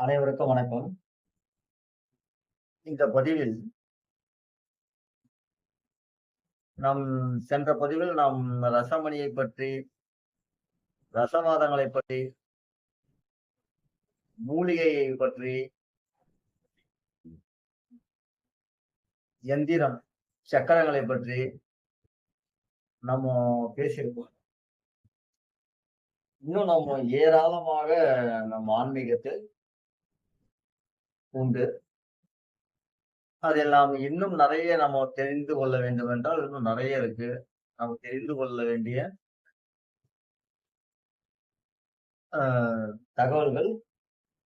அனைவருக்கும் வணக்கம். இந்த பதிவில் நம் சென்ற பதிவில் நாம் ரசமணியைப் பற்றி, ரசவாதங்களைப் பற்றி, மூலிகையைப் பற்றி, எந்திரம், சக்கரங்களைப் பற்றி நம்ம பேசியிருக்கோம். இன்னும் நம்ம ஏராளமாக நம் ஆன்மீகத்தில் உண்டு. அதில் நாம் இன்னும் நெறைய நம்ம தெரிந்து கொள்ள வேண்டும் என்றால், இன்னும் நெறைய இருக்கு. நாம் தெரிந்து கொள்ள வேண்டிய அ தகவல்கள்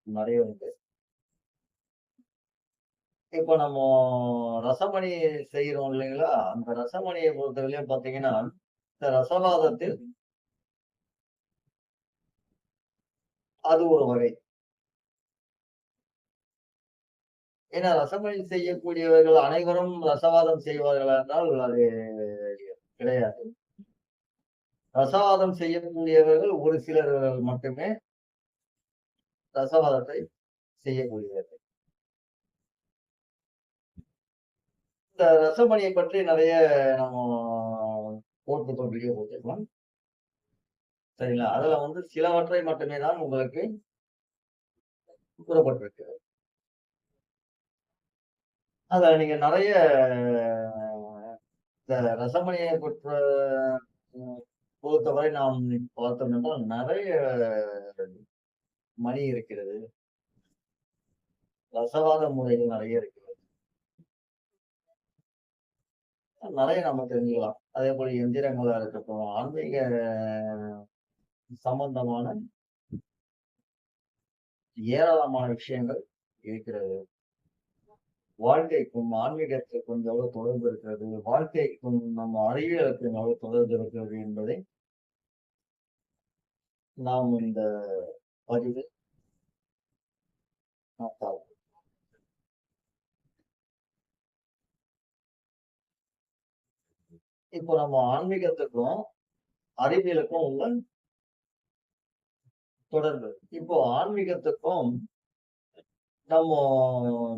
நெறைய உண்டு. இப்ப நம்ம ரசமணி செய்றோம் இல்லைங்களா? அந்த ரசமணிய பொறுத்தவரையிலும் பார்த்தீங்கன்னா, இந்த ரசவாதத்தில் அது ஒரு வகை. ஏன்னா ரசமணி செய்யக்கூடியவர்கள் அனைவரும் ரசவாதம் செய்வார்களா என்றால் அது கிடையாது. ரசவாதம் செய்யக்கூடியவர்கள் ஒரு சிலர்கள் மட்டுமே ரசவாதத்தை செய்யக்கூடியவர்கள். இந்த ரசமணியை பற்றி நெறைய நம்ம வீடியோ போட்டிருக்கோம். சரிங்களா? அதுல வந்து சிலவற்றை மட்டுமே தான் உங்களுக்கு கூறப்பட்டிருக்கு. அத நீங்க நெறைய இந்த ரசமணியை ம் பொறுத்தவரை நாம் பார்த்தோம் என்றால் நெறைய மணி இருக்கிறது. ரசவாத முறைகள் நெறைய இருக்கிறது. நெறைய நம்ம தெரிஞ்சுக்கலாம். அதேபோல எந்திரங்களா இருக்கட்டும், ஆன்மீக சம்பந்தமான ஏராளமான விஷயங்கள் இருக்கிறது. வாழ்க்கைக்கும், ஆன்மீகத்திற்கும் எவ்வளவு தொடர்பு இருக்கிறது, வாழ்க்கைக்கும் நம்ம அறிவியலுக்கும் எவ்வளவு தொடர்பு இருக்கிறது என்பதை நாம் இந்த பதிவில் நாம் பார்ப்போம். இப்போ நம்ம ஆன்மீகத்துக்கும், அறிவியலுக்கும் உள்ள தொடர்பு. இப்போ ஆன்மீகத்துக்கும், நம்ம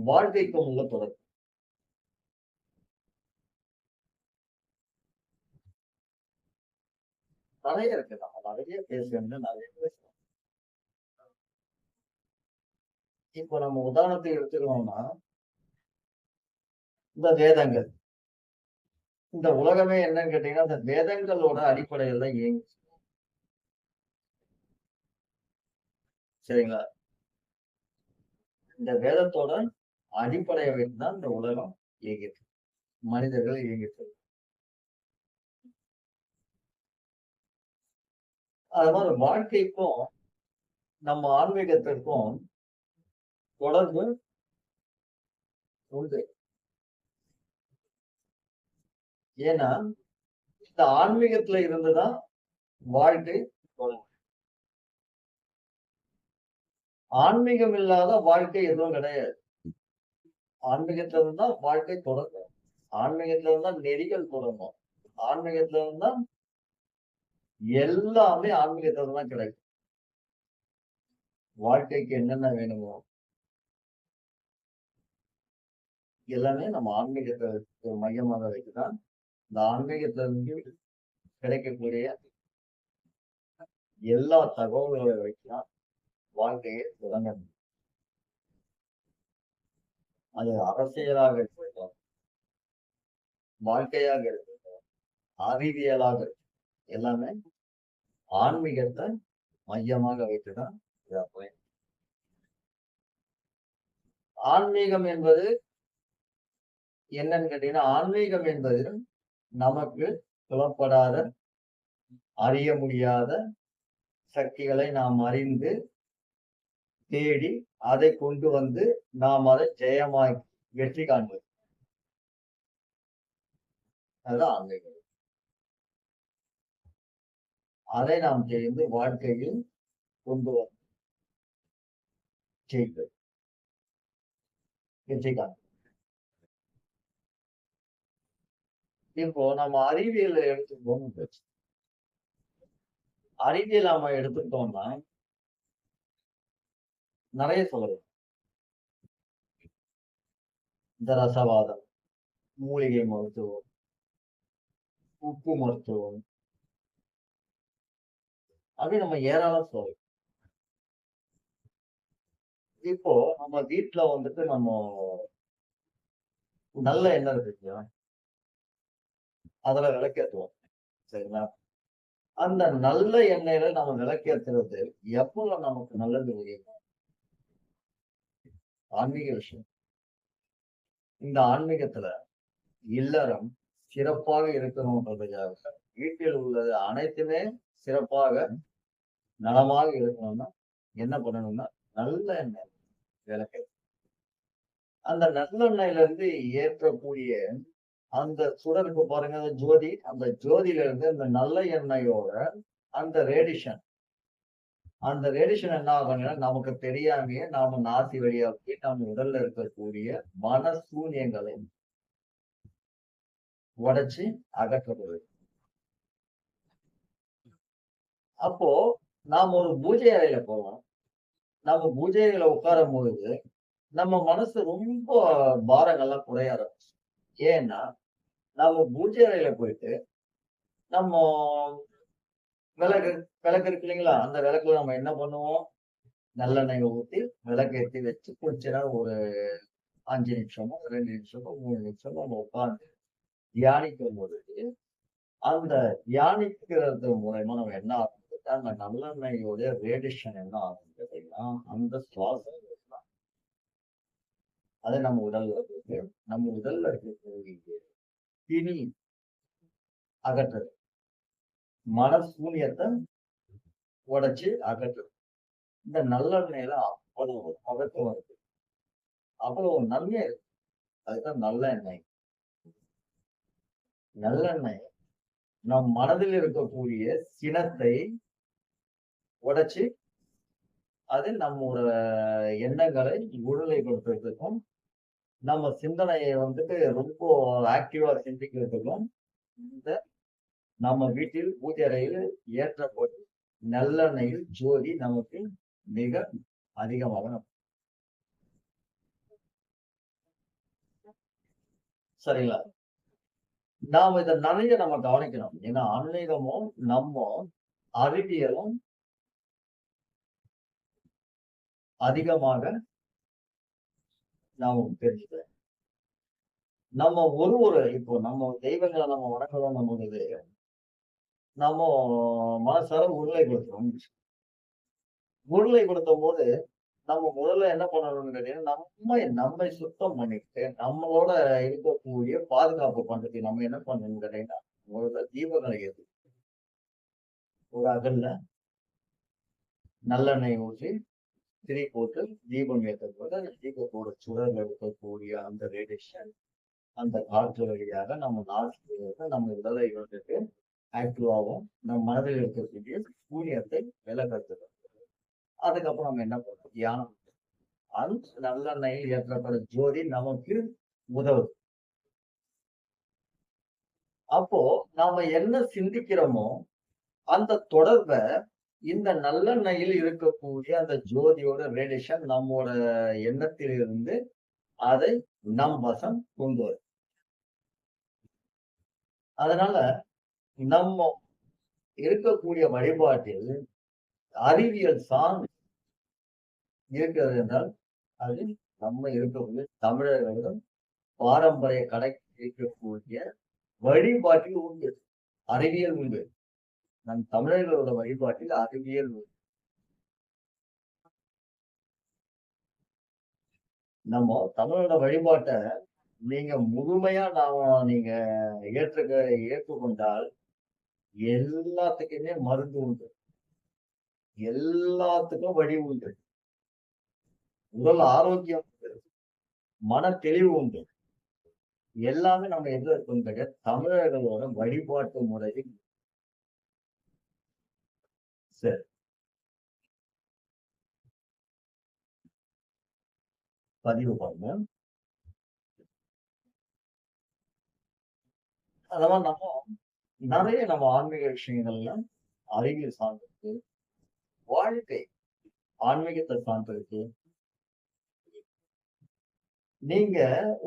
வாழ்க்கைக்கும் உள்ள தொடர்பு. நெறைய இருக்கு. நம்ம நெறைய பேச வேண்டியது நெறைய பேசலாம். இப்போ நம்ம உதாரணத்துக்கு எடுத்துக்கணும்னா, இந்த வேதங்கள். இந்த உலகமே என்னன்னு கேட்டீங்கன்னா, இந்த வேதங்களோட அடிப்படையில தான் இயங்குச்சு. சரிங்களா? இந்த வேதத்தோட அடிப்படையை வைத்து தான் இந்த உலகம் இயங்கிட்டு இருக்கு. மனிதர்கள் இயங்கிட்டு இருக்கு. அது மாதிரி வாழ்க்கைக்கும், நம்ம ஆன்மீகத்திற்கும் தொடர்பு உண்டு. ஏன்னா, இந்த ஆன்மீகத்துல இருந்து தான் வாழ்க்கை தொடங்கும். ஆன்மீகம் இல்லாத வாழ்க்கை எதுவும் கிடையாது. ஆன்மீகத்துல இருந்து தான் வாழ்க்கை தொடங்கும். ஆன்மீகத்துல இருந்து தான் நெறிகள் தொடங்கும். ஆன்மீகத்துல இருந்து தான் எல்லாமே ஆன்மீகத்துல தான் கிடைக்கும். வாழ்க்கைக்கு என்னென்ன வேணுமோ எல்லாமே நம்ம ஆன்மீகத்தை மையமாக வைத்துதான் இந்த ஆன்மீகத்துல இருந்து கிடைக்கக்கூடிய எல்லா தகவல்களை வைத்துதான் வாழ்க்கையை தொடங்க முடியும். அது அரசியலாக இருக்கட்டும், வாழ்க்கையாக இருக்கட்டும், அறிவியலாக இருக்கட்டும், எல்லாமே ஆன்மீகத்தை மையமாக வைத்துதான் இதை போய் ஆன்மீகம் என்பது என்னன்னு கேட்டீங்கன்னா, ஆன்மீகம் என்பது நமக்கு புலப்படாத, அறிய முடியாத சக்திகளை நாம் அறிந்து, தேடி, அதை கொண்டு வந்து நாம் அதை ஜெயமாய் வெற்றி காண்பது. அதுதான் ஆன்மீகம். அதை நாம் தெரிந்து வாழ்க்கையில் கொண்டு வந்து ஜெயிப்பது. வெற்றி காண்பது. இப்போ நம்ம அறிவியல எடுத்துப்போம். அறிவியல் நாம எடுத்துக்கிட்டோம்னா, நிறைய சொல்லலாம். இந்த ரசவாதம், மூலிகை மருத்துவம், உப்பு மருத்துவம், அப்படி நம்ம ஏராளம் சொல்லலாம். இப்போ நம்ம வீட்ல வந்துட்டு நம்ம நல்ல எண்ணெய் இருக்கு இல்லையா? அதுல விளக்கேத்துவோம். சரிங்களா? அந்த நல்ல எண்ணெயில நம்ம விளக்கேத்துறது எவ்வளவு நமக்கு நல்லது தெரியுமா? ஆன்மீக விஷயம். இந்த ஆன்மீகத்துல இல்லறம் சிறப்பாக இருக்கணும்ன்றதுக்காக வீட்டில் உள்ளது அனைத்துமே சிறப்பாக நலமாக இருக்கணும்னா என்ன பண்ணணும்னா நல்ல எண்ணெய் விளக்கு. அந்த நல்லெண்ணெயில இருந்து ஏற்றக்கூடிய அந்த சுடருக்கு பாருங்க அந்த ஜோதி, அந்த ஜோதியில இருந்து அந்த நல்ல எண்ணெயோட அந்த ரேடிஷன் அந்த ரேடிஷன் என்ன ஆகும்னா நமக்கு தெரியாமயே நாம நாசி வழியா போய் நம்ம உடல்ல இருக்கக்கூடிய மன சூன்யங்களை உடைச்சு அகற்றப்படுது. அப்போ நாம ஒரு பூஜை அறையில போவோம். நம்ம பூஜை அறையில உட்காரும் பொழுது நம்ம மனசு ரொம்ப பாரங்கள்லாம் குறைய ஆரம்பிச்சு. ஏன்னா நம்ம பூஜை அறையில போயிட்டு நம்ம விளக்கு விளக்கு இருக்கு இல்லைங்களா? அந்த விளக்குல நம்ம என்ன பண்ணுவோம்? நல்லெண்ணெய ஊத்தி விளக்கேத்தி வச்சு கொஞ்ச நேரம் ஒரு 5 நிமிஷமோ, 2 நிமிஷமோ, 3 நிமிஷமோ நம்ம உட்கார்ந்து தியானிக்கும் பொழுது, அந்த தியானிக்கிறது மூலியமா நம்ம என்ன ஆகுது? அந்த நல்லெண்ணெயோட ரேடியேஷன் என்ன ஆகுது கேட்டீங்கன்னா, அந்த சுவாசம் அது நம்ம உடல்ல இருக்கு. நம்ம உடல்ல இருக்கக்கூடிய பிணி அகற்றுது. மன சூனியத்தை உடைச்சு அகற்றுது. இந்த நல்லெண்ணெயில அவ்வளவு பதக்கம் இருக்கு. அவ்வளவு நன்மை இருக்கு. அதுதான் நல்ல எண்ணெய். நல்லெண்ணெய் நம் மனதில் இருக்கக்கூடிய சினத்தை உடைச்சு அது நம்மோட எண்ணங்களை ஒருநிலைப்படுத்துறதுக்கும் நம்ம சிந்தனையை வந்துட்டு ரொம்ப ஆக்டிவா சிந்திக்கிறதுக்கும் இந்த நம்ம வீட்டில் பூஜை அறையில் ஏற்றப்படும் நல்லெண்ணெயில் ஜோதி நமக்கு மிக அதிகமாக சரிங்களா? நாம இதை நிறைய நம்ம கவனிக்கணும். ஏன்னா ஆன்மீகமும் நம்ம அறிவியலும் அதிகமாக நாம தெரிஞ்சுக்கிறோம். நம்ம ஒரு இப்போ நம்ம தெய்வங்களை நம்ம வணங்குறோம் பொழுது நம்ம மனசார உருளைப்படுத்துறோம். உருளைப்படுத்தும் போது நம்ம முதல்ல என்ன பண்ணணும்னு கேட்டீங்கன்னா, நம்மை சுத்தம் பண்ணிட்டு, நம்மளோட இருக்கக்கூடிய பாதுகாப்பு பண்றதுக்கு நம்ம என்ன பண்ணணும்னு கேட்டீங்கன்னா, முதல்ல தீபங்களை ஏத்தி ஒரு அகல்ல நல்லெண்ணெய் ஊற்றி திரி போட்டு தீபம் ஏற்றும் போது அந்த தீபத்தோட சுடர்ல இருக்கக்கூடிய அந்த ரேடியேஷன் அந்த காற்று வழியாக நம்ம நாசிக்கு நம்ம உடலை வந்துட்டு ஆக்டிவாகவும் நம்ம மனதில் இருக்கக்கூடிய சூரியத்தை விலகத்துறது. அதுக்கப்புறம் நம்ம என்ன பண்றோம்? தியானம். அந்த நல்லெண்ணெயில் ஏற்றப்படும் ஜோதி நமக்கு உதவுது. அப்போ நாம என்ன சிந்திக்கிறோமோ அந்த தொடர்ப இந்த நல்லெண்ணெயில் இருக்கக்கூடிய அந்த ஜோதியோட ரேடியேஷன் நம்மோட எண்ணத்திலிருந்து அதை நம் வசம் கொண்டு வரும். அதனால நம்ம இருக்கக்கூடிய வழிபாட்டில் அறிவியல் சார்ந்து இருக்கிறது என்றால் அது நம்ம இருக்கக்கூடிய தமிழர்களும் பாரம்பரிய கடைபிடிக்கக்கூடிய வழிபாட்டில் உண்டு. அறிவியல் உண்டு. நம் தமிழர்களோட வழிபாட்டில் அறிவியல் உண்டு. நம்ம தமிழோட வழிபாட்டை நீங்க முழுமையா நீங்க ஏற்றுக்கொண்டால் எல்லாத்துக்குமே மருந்து உண்டு. எல்லாத்துக்கும் வழி உண்டு. உடல் ஆரோக்கியம் உண்டு. மன தெளிவு உண்டு. எல்லாமே நம்ம எதுல இருக்குன்னு தமிழர்களோட வழிபாட்டு முறையில் சரி பதிவு பண்ண அதெல்லாம் நம்ம நிறைய நம்ம ஆன்மீக விஷயங்கள்ல அறிவியல் சார்ந்திருக்கு, வாழ்க்கை ஆன்மீகத்தை சார்ந்திருக்கு, நீங்க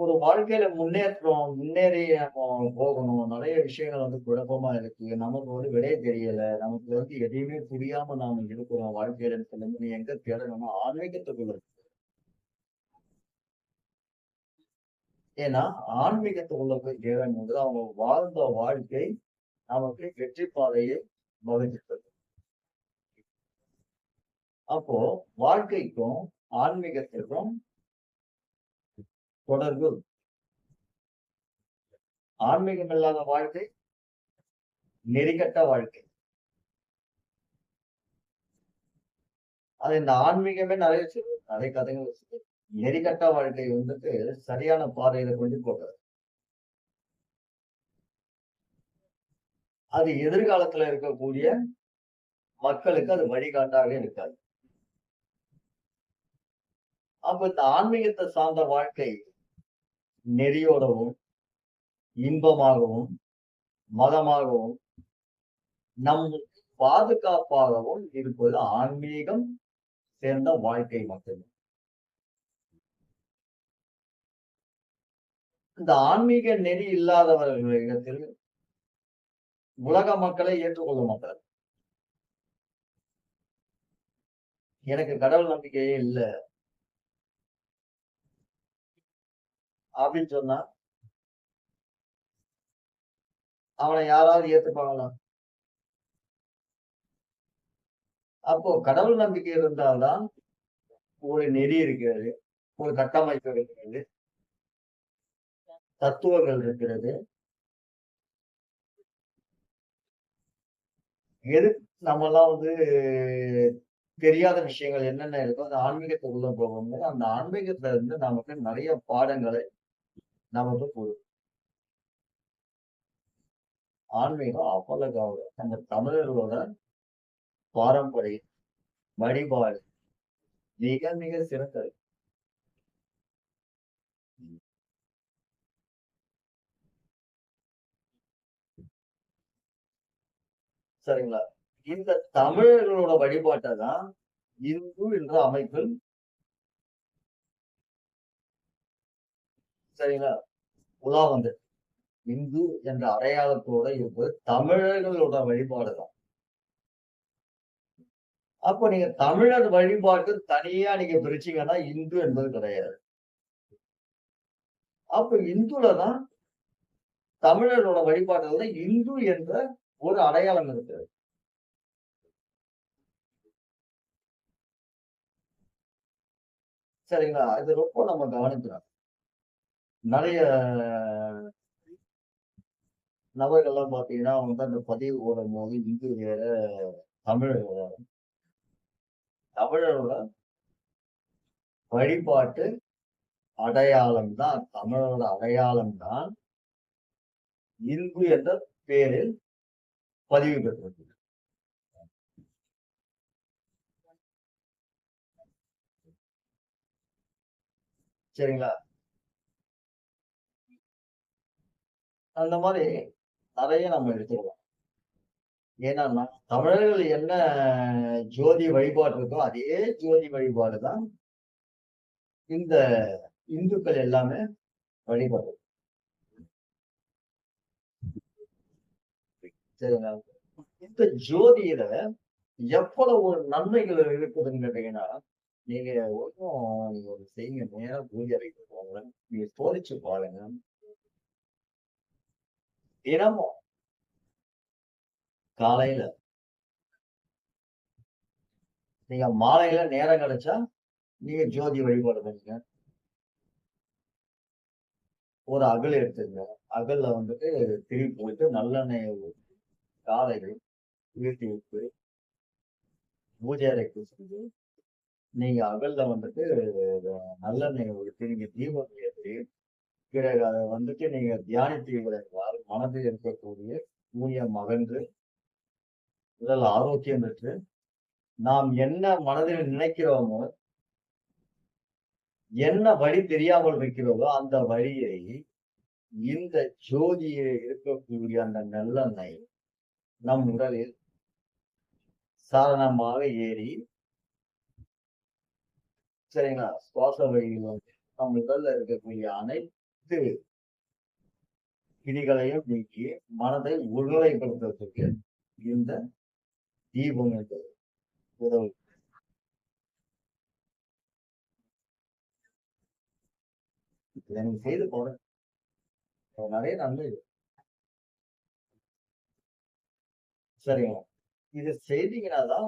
ஒரு வாழ்க்கையில முன்னேறி நம்ம போகணும். நிறைய விஷயங்கள் குழப்பமா இருக்கு. நமக்கு விடை தெரியல. நமக்கு எதையுமே புரியாம நாம இருக்கிறோம் வாழ்க்கையிலன்னு சொல்லும்போது, நீ எங்க தேடணும்னா ஆன்மீகத்துக்குள்ள இருக்கு. ஏன்னா, ஆன்மீகத்துக்குள்ள போய் தேடும்போது அவங்க வாழ்ந்த வாழ்க்கை நமக்கு வெற்றி பாதையை வகுத்தது. அப்போ வாழ்க்கைக்கும் ஆன்மீகத்திற்கும் தொடர்பு. ஆன்மீகம் இல்லாத வாழ்க்கை நெறிகட்ட வாழ்க்கை. அது இந்த ஆன்மீகமே நிறைய சொல்லுது. நிறைய கதைகள் சொல்லுது. நெறிகட்ட வாழ்க்கை சரியான பாதையில கொண்டு போகாது. அது எதிர்காலத்துல இருக்கக்கூடிய மக்களுக்கு அது வழிகாட்டாக இருக்காது. அப்ப இந்த ஆன்மீகத்தை சார்ந்த வாழ்க்கை நெறியோடவும், இன்பமாகவும், மதமாகவும், நம் பாதுகாப்பாகவும் இருப்பது ஆன்மீகம் சேர்ந்த வாழ்க்கை மட்டுமே. இந்த ஆன்மீக நெறி இல்லாதவர்களிடத்தில் உலக மக்களை ஏற்றுக்கொள்ள மாட்டார். எனக்கு கடவுள் நம்பிக்கையே இல்ல அப்படின்னு சொன்னா, அவனை யாராவது ஏத்துப்பாங்களா? அப்போ கடவுள் நம்பிக்கை இருந்தால்தான் ஒரு நெறி இருக்கிறது, ஒரு கட்டமைப்பு இருக்கிறது, தத்துவங்கள் இருக்கிறது. எது நம்மலாம் தெரியாத விஷயங்கள் என்னென்ன இருக்கோ, அந்த ஆன்மீகத்துக்குள்ள போகும்போது, அந்த ஆன்மீகத்துல இருந்து நமக்கு நிறைய பாடங்களை நமக்கு கொடுக்கும். ஆன்மீகம் அவ்வளவு நம்ம தமிழர்களோட பாரம்பரிய வழிபாடு மிக மிக சிறந்தது. சரிங்களா? இந்த தமிழர்களோட வழிபாட்டை தான் இந்து என்ற அமைப்பில் சரிங்களா உலா வந்து இந்து என்ற அடையாளத்தோட இருப்பது தமிழர்களோட வழிபாடு தான். அப்ப நீங்க தமிழர் வழிபாட்டு தனியா நீங்க பிரிச்சீங்கன்னா இந்து என்பது கிடையாது. அப்ப இந்துல தான் தமிழரோட வழிபாட்டுல இந்து என்ற ஒரு அடையாளம் இருக்கிறது. சரிங்களா? இது ரொம்ப நம்ம கவனிக்கிறோம். நிறைய நபர்கள்லாம் பாத்தீங்கன்னா அந்த பதிவு போடும்போது இந்து வேற, தமிழர் வேற. தமிழரோட வழிபாட்டு அடையாளம் தான், தமிழரோட அடையாளம் தான் இந்து என்ற பெயரில் பதிவு பெற்றது. சரிங்களா? அந்த மாதிரி நிறைய நம்ம எடுத்துக்கலாம். ஏன்னா தமிழர்கள் என்ன ஜோதி வழிபாடு இருக்கோ அதே ஜோதி வழிபாடு தான் இந்த இந்துக்கள் எல்லாமே வழிபாடு. சரிங்களா? இந்த ஜோதியில எவ்வளவு ஒரு நன்மைகள் இருக்குதுன்னு கேட்டீங்கன்னா, நீங்க ஒண்ணும் நீங்க ஒரு செய்யுங்க. நேரா பூஜை அறைக்கு போங்க. நீங்க சோதிச்சு பாருங்க. தினமும் காலையில நீங்க மாலையில நேரம் கிடைச்சா நீங்க ஜோதி வழிபாடு பண்ணுங்க. ஒரு அகல் எடுத்துங்க. அகல்ல திரி போட்டு நல்லெண்ணெய ஊத்தி காலையில் ஊத்தி விட்டு பூஜை அறைக்கு சென்று நீங்க அகல்ல நல்லெண்ணெய் ஊத்தி நீங்க தீபம் ஏற்றி பிறகு அதை நீங்க தியானித்தீர்கள் என்றால் மனதில் இருக்கக்கூடிய சூரியன் மகன்று உடல் ஆரோக்கியம் பெற்று நாம் என்ன மனதில் நினைக்கிறோமோ, என்ன வழி தெரியாமல் இருக்கிறதோ அந்த வழியை இந்த ஜோதியில் இருக்கக்கூடிய அந்த நல்லெண்ணெய் நம் உடலில் சாரணமாக ஏறி சரிங்களா சுவாச வழியில் நம்ம உடல்ல இருக்கக்கூடிய அனைத்து பிணிகளையும் நீக்கி மனதை ஒருநிலைப்படுத்துறதுக்கு இந்த தீபம் என்பது உதவும். இதை நீங்க செய்து போறேன் நிறைய நன்மை. சரிங்க. இது செய்தீங்கன்னா தான்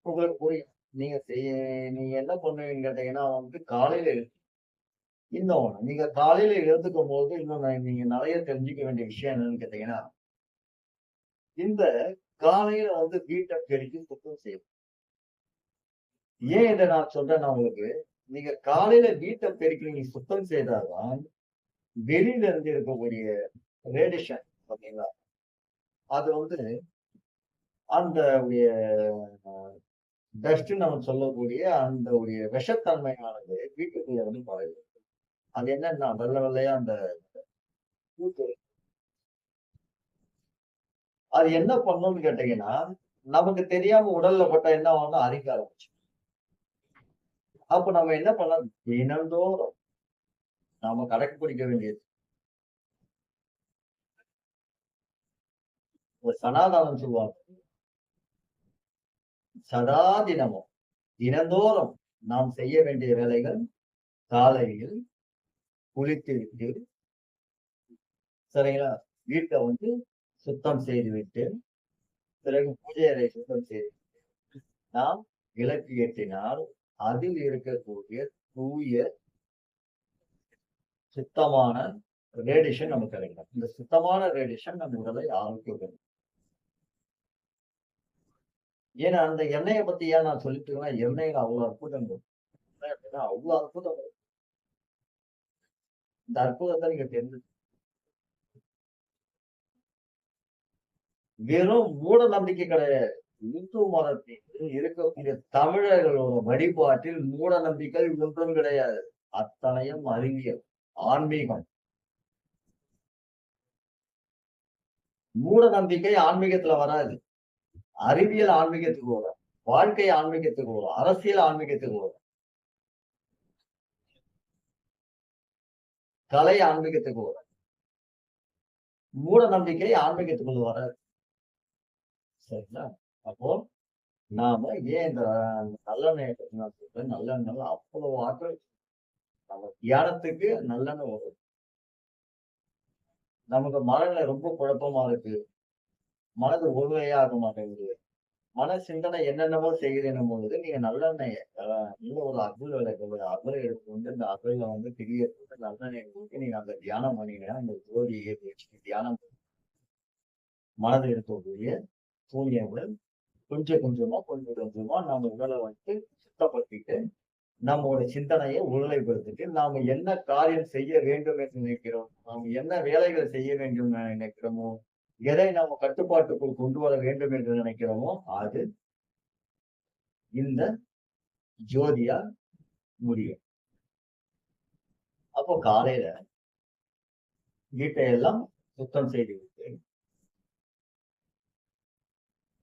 உங்களுக்கு புரியும். நீங்க என்ன பண்ணுவீங்கன்னு கேட்டீங்கன்னா காலையில இன்னும் நீங்க காலையில எழுந்துக்கும் போது இன்னும் நீங்க நிறைய தெரிஞ்சுக்க வேண்டிய விஷயம் என்னன்னு கேட்டீங்கன்னா, இந்த காலையில வீட்டை பெருக்கி சுத்தம் செய்யணும். ஏன் இதை நான் சொல்றேன்னா உங்களுக்கு, நீங்க காலையில வீட்டை பெருக்கி நீங்க சுத்தம் செய்தால்தான் வெளியில இருந்து இருக்கக்கூடிய ரேடிஷன் பாத்தீங்களா, அது அந்த டஸ்ட் நம்ம சொல்லக்கூடிய அந்த விஷத்தன்மையானது வீட்டுக்குள்ள பரவுது. அது என்னன்னா வெள்ளை வெள்ளையா அந்த பூத்து அது என்ன பண்ணும்னு கேட்டீங்கன்னா, நமக்கு தெரியாம உடல்ல பட்டா என்ன ஆகும்னா அரிக்க ஆரம்பிச்சு. அப்ப நம்ம என்ன பண்ணலாம், தினந்தோறும் நாம கடைப்பிடிக்க வேண்டியது ஒரு சனாதானம் சொல்லுவாங்க. சதா தினமும் தினந்தோறும் நாம் செய்ய வேண்டிய வேலைகள் காலையில் குளித்துவிட்டு, சரிங்களா, வீட்டை சுத்தம் செய்துவிட்டு, பிறகு பூஜை அறை சுத்தம் செய்து நாம் விளக்கு ஏற்றினால் அதில் இருக்கக்கூடிய தூய சுத்தமான ரேடிஷன் நமக்கு கிடைக்கும். இந்த சுத்தமான ரேடிஷன் நம்ம உடலை ஆரோக்கியம். ஏன்னா அந்த எண்ணெயை பத்தி ஏன் நான் சொல்லிட்டு இருக்கேன்னா, எண்ணெயில அவ்வளவு அற்புதம் அவ்வளவு அற்புதம். இந்த அற்புதத்தை நீங்க தெரிஞ்சு வெறும் மூட நம்பிக்கை கிடையாது. இந்து மதத்தில் இருக்கக்கூடிய தமிழர்களோட வழிபாட்டில் மூட நம்பிக்கை ஒன்றும் கிடையாது. அத்தனையும் அறிவியல், ஆன்மீகம். மூட நம்பிக்கை ஆன்மீகத்துல வராது. அறிவியல் ஆன்மீகத்துக்கு வரும், வாழ்க்கை ஆன்மீகத்துக்கு வரும், அரசியல் ஆன்மீகத்துக்கு வரும், கலை ஆன்மீகத்துக்கு வரும். மூட நம்பிக்கை ஆன்மீகத்துக்குள்ள வராது. சரிங்களா? அப்போ நாம ஏன் இந்த நல்லெண்ணெய் நான் சொல்றேன், நல்லெண்ணெய் அவ்வளவு ஆற்றல். நம்ம தியானத்துக்கு நல்லெண்ணெய் வரும். நமக்கு மனநிலை ரொம்ப குழப்பமா இருக்கு, மனது ஒருவையா ஆக மாட்டேங்குது, மன சிந்தனை என்னென்னமோ செய்கிறேன் பொழுது நீங்க நல்லெண்ணெய் இன்னும் ஒரு அகல் எடுத்து இந்த அகல பெரிய நல்லெண்ணெய் ஊற்றி நீங்க அந்த தியானம் பண்ணீங்கன்னா, அந்த ஜோதியை ஏற்றி வச்சுட்டு தியானம் மனதில் இருக்கக்கூடிய சூன்யங்கள் கொஞ்சம் கொஞ்சமா நம்ம உடலை சுத்தப்படுத்திட்டு நம்மளோட சிந்தனையை ஒருநிலைப்படுத்திட்டு நாம என்ன காரியம் செய்ய வேண்டும் என்று நினைக்கிறோம், நாம் என்ன வேலைகளை செய்ய வேண்டும் என்று நினைக்கிறோமோ, எதை நாம கட்டுப்பாட்டுக்குள் கொண்டு வர வேண்டும் என்று நினைக்கிறோமோ அது இந்த ஜோதியா முடியும். அப்போ காலையில வீட்டை எல்லாம் சுத்தம் செய்து விட்டு,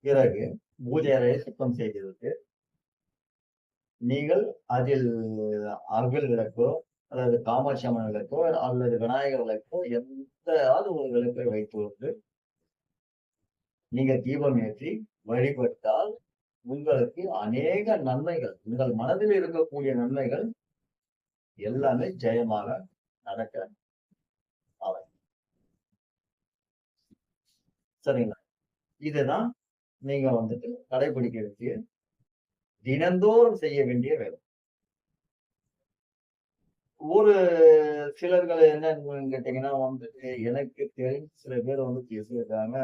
பிறகு பூஜை அறையை சுத்தம் செய்துவிட்டு, நீங்கள் அதில் அகல் விளக்கோ அல்லது காமாட்சி அம்மன் விளக்கோ அல்லது விநாயகர் விளக்கோ எந்தாவது ஒரு விளக்கை வைத்து நீங்க தீபம் ஏற்றி வழிபட்டால் உங்களுக்கு அநேக நன்மைகள், உங்கள் மனதில் இருக்கக்கூடிய நன்மைகள் எல்லாமே ஜெயமாக நடக்க ஆகும். சரிங்களா? இதுதான் நீங்க கடைபிடிக்க வேண்டிய தினந்தோறும் செய்ய வேண்டிய வேலை. ஒரு சிலர்கள் என்னன்னு கேட்டீங்கன்னா எனக்கு தெரிஞ்ச சில பேர் பேசியிருக்காங்க,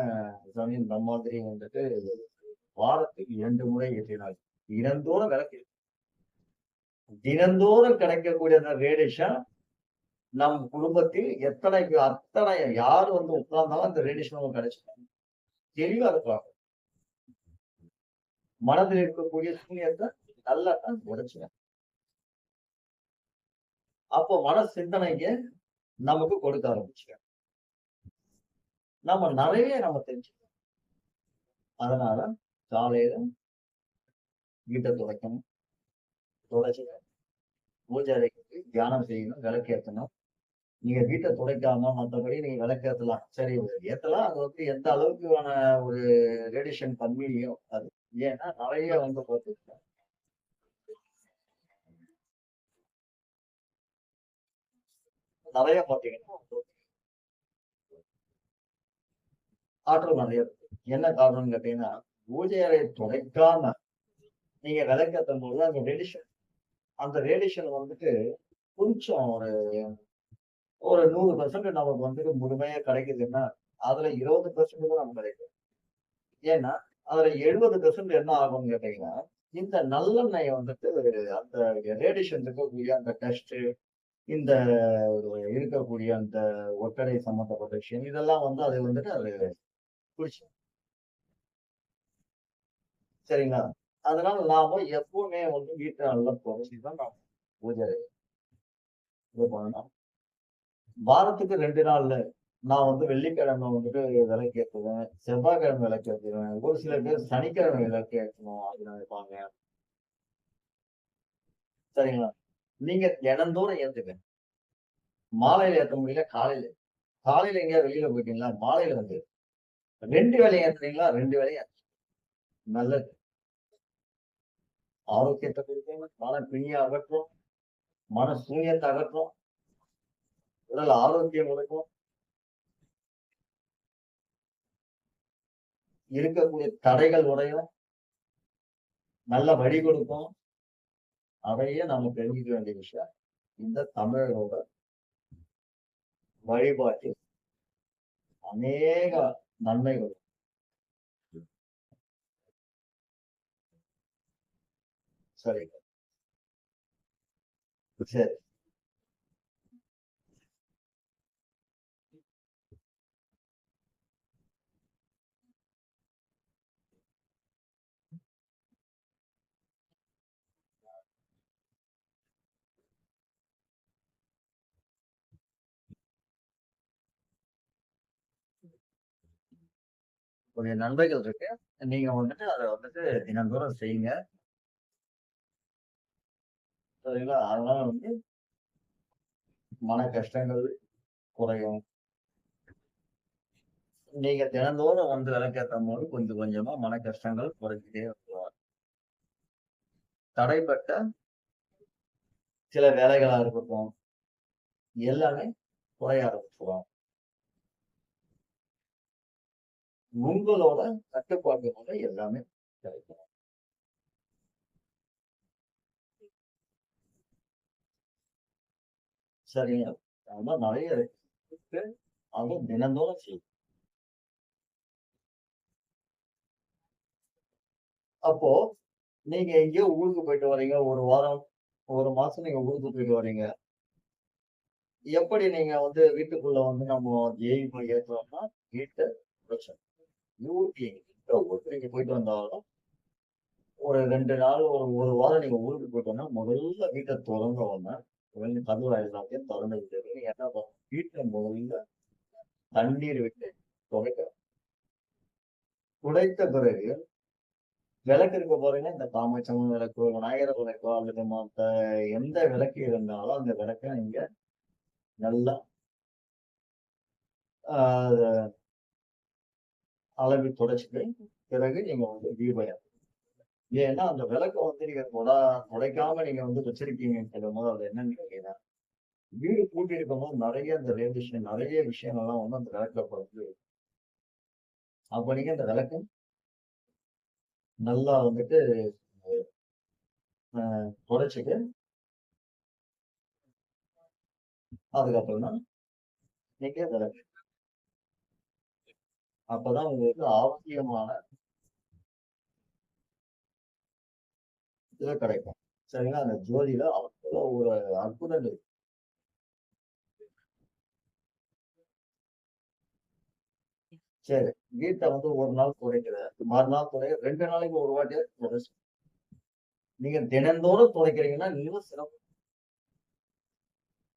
இந்த மாதிரி வாரத்துக்கு 2 முறை ஏற்றினார். தினந்தோறும் விளக்கு தினந்தோறும் கிடைக்கக்கூடிய அந்த ரேடிஷன் நம் குடும்பத்தில் அத்தனை யார் உட்கார்ந்தாலும் அந்த ரேடிஷன் கிடைச்சிடும். தெளிவா இருக்கலாம். மனதில் இருக்கக்கூடிய சூரியத்தை நல்லா உடைச்சுங்க. அப்போ மன சிந்தனைக்கு நமக்கு கொடுக்க ஆரம்பிச்சுக்க. நம்ம நிறைய தெரிஞ்சுக்கணும். அதனால காலையில வீட்டை துடைக்கணும், துடைச்சுக்க பூஜை அறைக்கு தியானம் செய்யணும், விளக்கேத்தணும். நீங்க வீட்ட துடைக்காம மத்தபடி நீங்க விளக்கேத்தலாம். சரி ஏத்தலாம். அது வந்து எந்த அளவுக்கான ஒரு ரேடியேஷன் கம்மியோ அது. ஏன்னா நெறைய வந்து பாத்தீங்கன்னா நெறைய பாத்தீங்கன்னா ஆற்றல் நெறைய இருக்கு. என்ன காரணம்னு கேட்டீங்கன்னா, பூஜை அறைய துடைக்காம நீங்க விளக்கேத்தும்போது அந்த ரேடியேஷன் வந்துட்டு கொஞ்சம் ஒரு ஒரு 100% நமக்கு வந்துட்டு முழுமையா கிடைக்குதுன்னா, அதுல 20% தான் நமக்கு கிடைக்கும். ஏன்னா, அதுல 70% என்ன ஆகும்னு கேட்டீங்கன்னா, இந்த நல்லெண்ணெய வந்துட்டு அந்த ரேடியேஷன் இருக்கக்கூடிய அந்த டஸ்ட்டு, இந்த இருக்கக்கூடிய அந்த ஒட்டடை சம்மந்தப்பட்ட விஷயம், இதெல்லாம் வந்து அது வந்துட்டு அது குடிச்சிரும். சரிங்களா? அதனால நாம எப்பவுமே வந்து வீட்ட நல்லா தொடச்சு தான் நாம பூஜை இது பண்ணணும். வாரத்துக்கு 2 நாள்ல நான் வந்து வெள்ளிக்கிழமை வந்துட்டு விளக்கேத்துவேன். செவ்வாய்க்கிழமை விளக்கேத்துவேன். ஒரு சில பேர் சனிக்கிழமை விளக்கேத்தணும் அப்படின்னு நினைப்பாங்க. சரிங்களா? நீங்க தினந்தோறும் ஏத்துங்க. மாலையில ஏத்த முடியல காலையில. காலையில எங்கேயாவது வெளியில போயிட்டீங்களா? மாலையில வந்து 2 வேளையும் ஏத்துனீங்களா? 2 வேளையும் நல்லது. ஆரோக்கியத்த குடுக்கும், மன பிணிய அகற்றும், மன சூன்யத்த அகற்றும், உடல் ஆரோக்கியம் கொடுக்கும், இருக்கக்கூடிய தடைகள் உடையும், நல்ல வழி கொடுக்கும். நெறைய நாம தெரிஞ்சுக்க வேண்டிய விஷயம். இந்த தமிழரோட வழிபாட்டில் அநேக நன்மைகள். சரி, சரி. ஒரு நன்மைகள் இருக்கு. நீங்க வந்துட்டு அத வந்துட்டு தினந்தோறும் செய்யுங்க. சரிங்களா? அதனால வந்து மன கஷ்டங்கள் குறையும். நீங்க தினந்தோறும் வந்து விளக்கேத்தும்போது கொஞ்சம் கொஞ்சமா மன கஷ்டங்கள் குறைஞ்சுட்டே வரும். தடைப்பட்ட சில வேலைகளா இருக்கட்டும், எல்லாமே குறைய ஆரம்பிச்சுரும். உங்களோட கட்டுப்பாட்டுக்குள்ள எல்லாமே கிடைக்கும். சரிங்களா? அதெல்லாம் நெறைய இருக்கு. அதுவும் தினந்தோறும் செய்யும். அப்போ நீங்க எங்கேயோ ஊருக்கு போயிட்டு வர்றீங்க. 1 வாரம், 1 மாசம் நீங்க ஊருக்கு போயிட்டு வர்றீங்க. எப்படி நீங்க வந்து வீட்டுக்குள்ள வந்து நம்ம எய்ம் ஏத்துறோம்னா, வீட்ட பிரச்சனை. ஊருக்கு எந்த ஊருக்கு நீங்க போயிட்டு வந்தாலும், ஒரு 2 நாள், ஒரு 1 வாரம் நீங்க ஊருக்கு போயிட்டோம்னா, முதல்ல வீட்ட தொறந்த உடனே, கதவு எல்லாத்தையும் தொறந்து விட்டுட்டு, நீங்க என்ன பண்ணணும்? வீட்ட முதல்ல தண்ணீர் விட்டு துடைக்கணும். துடைத்த பிறகு விளக்கு இருக்கு பாருங்க, இந்த காமாட்சியம்மன் விளக்கோ, விநாயகர் விளக்கோ அல்லது மத்த எந்த விளக்கு இருந்தாலும், அந்த விளக்க நீங்க நல்லா ஆ அலம்பி துடைச்சுட்டு, பிறகு நீங்க வந்து தீபம் ஏத்தணும். ஏன்னா, அந்த விளக்க வந்து நீங்க தொடைக்காம நீங்க வந்து வச்சிருக்கீங்கன்னு சொல்லும்போது, அது என்னன்னு கேட்டீங்கன்னா, வீடு பூட்டி இருக்கும்போது நெறைய இந்த ரேடியேஷன் நெறைய விஷயங்கள்லாம் வந்து அந்த விளக்குல படுது. அப்ப நீங்க அந்த விளக்க நல்லா வந்துட்டு துடைச்சுட்டு, அதுக்கப்புறம் தான் நீங்க விளக்கு அப்பதான் உங்களுக்கு ஆரோக்கியமான இது கிடைக்கும். சரிங்களா? அந்த ஜோதியில அவ்வளோ ஒரு அற்புதங்கள். சரி. வீட்ட வந்து 1 நாள் துடைக்கிற, மறுநாள் 2 நாளைக்கு ஒரு வாட்டியாவது தொடச்சு நீங்க தினந்தோறும் துடைக்கிறீங்கன்னா, இன்னும் சிறப்பு.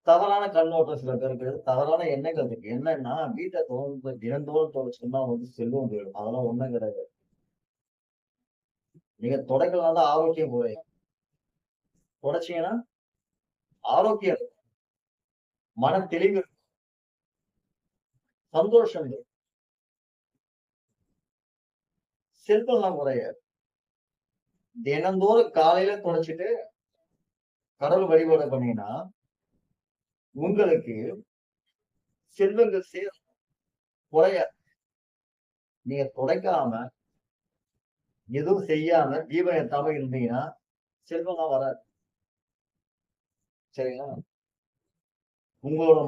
தவறான கண்ணோட்டம் சில பேருக்கு இருக்கு. தவறான எண்ணங்கள் இருக்கு. என்னன்னா, வீட்ட தினந்தோறும் துடைச்சோம்னா வந்து செல்வம் போயிடும். அதெல்லாம் ஒண்ணும் கிடையாது. நீங்க துடைக்கலாம் தான் ஆரோக்கியம் குறையும். துடைச்சீங்கன்னா, ஆரோக்கியம் இருக்கும், மன தெளிவு இருக்கும், சந்தோஷம் இருக்கும், செல்வம்லாம் குறையாது. தினந்தோறும் காலையில தொலைச்சிட்டு கடவுள் வழிபாடு பண்ணீங்கன்னா, உங்களுக்கு செல்வங்கள் குறையாது. நீங்க தொடைக்காம, எதுவும் செய்யாம, தீபம் ஏத்தாம இருந்தீங்கன்னா, செல்வம்லாம் வராது. சரிங்களா? உங்களோட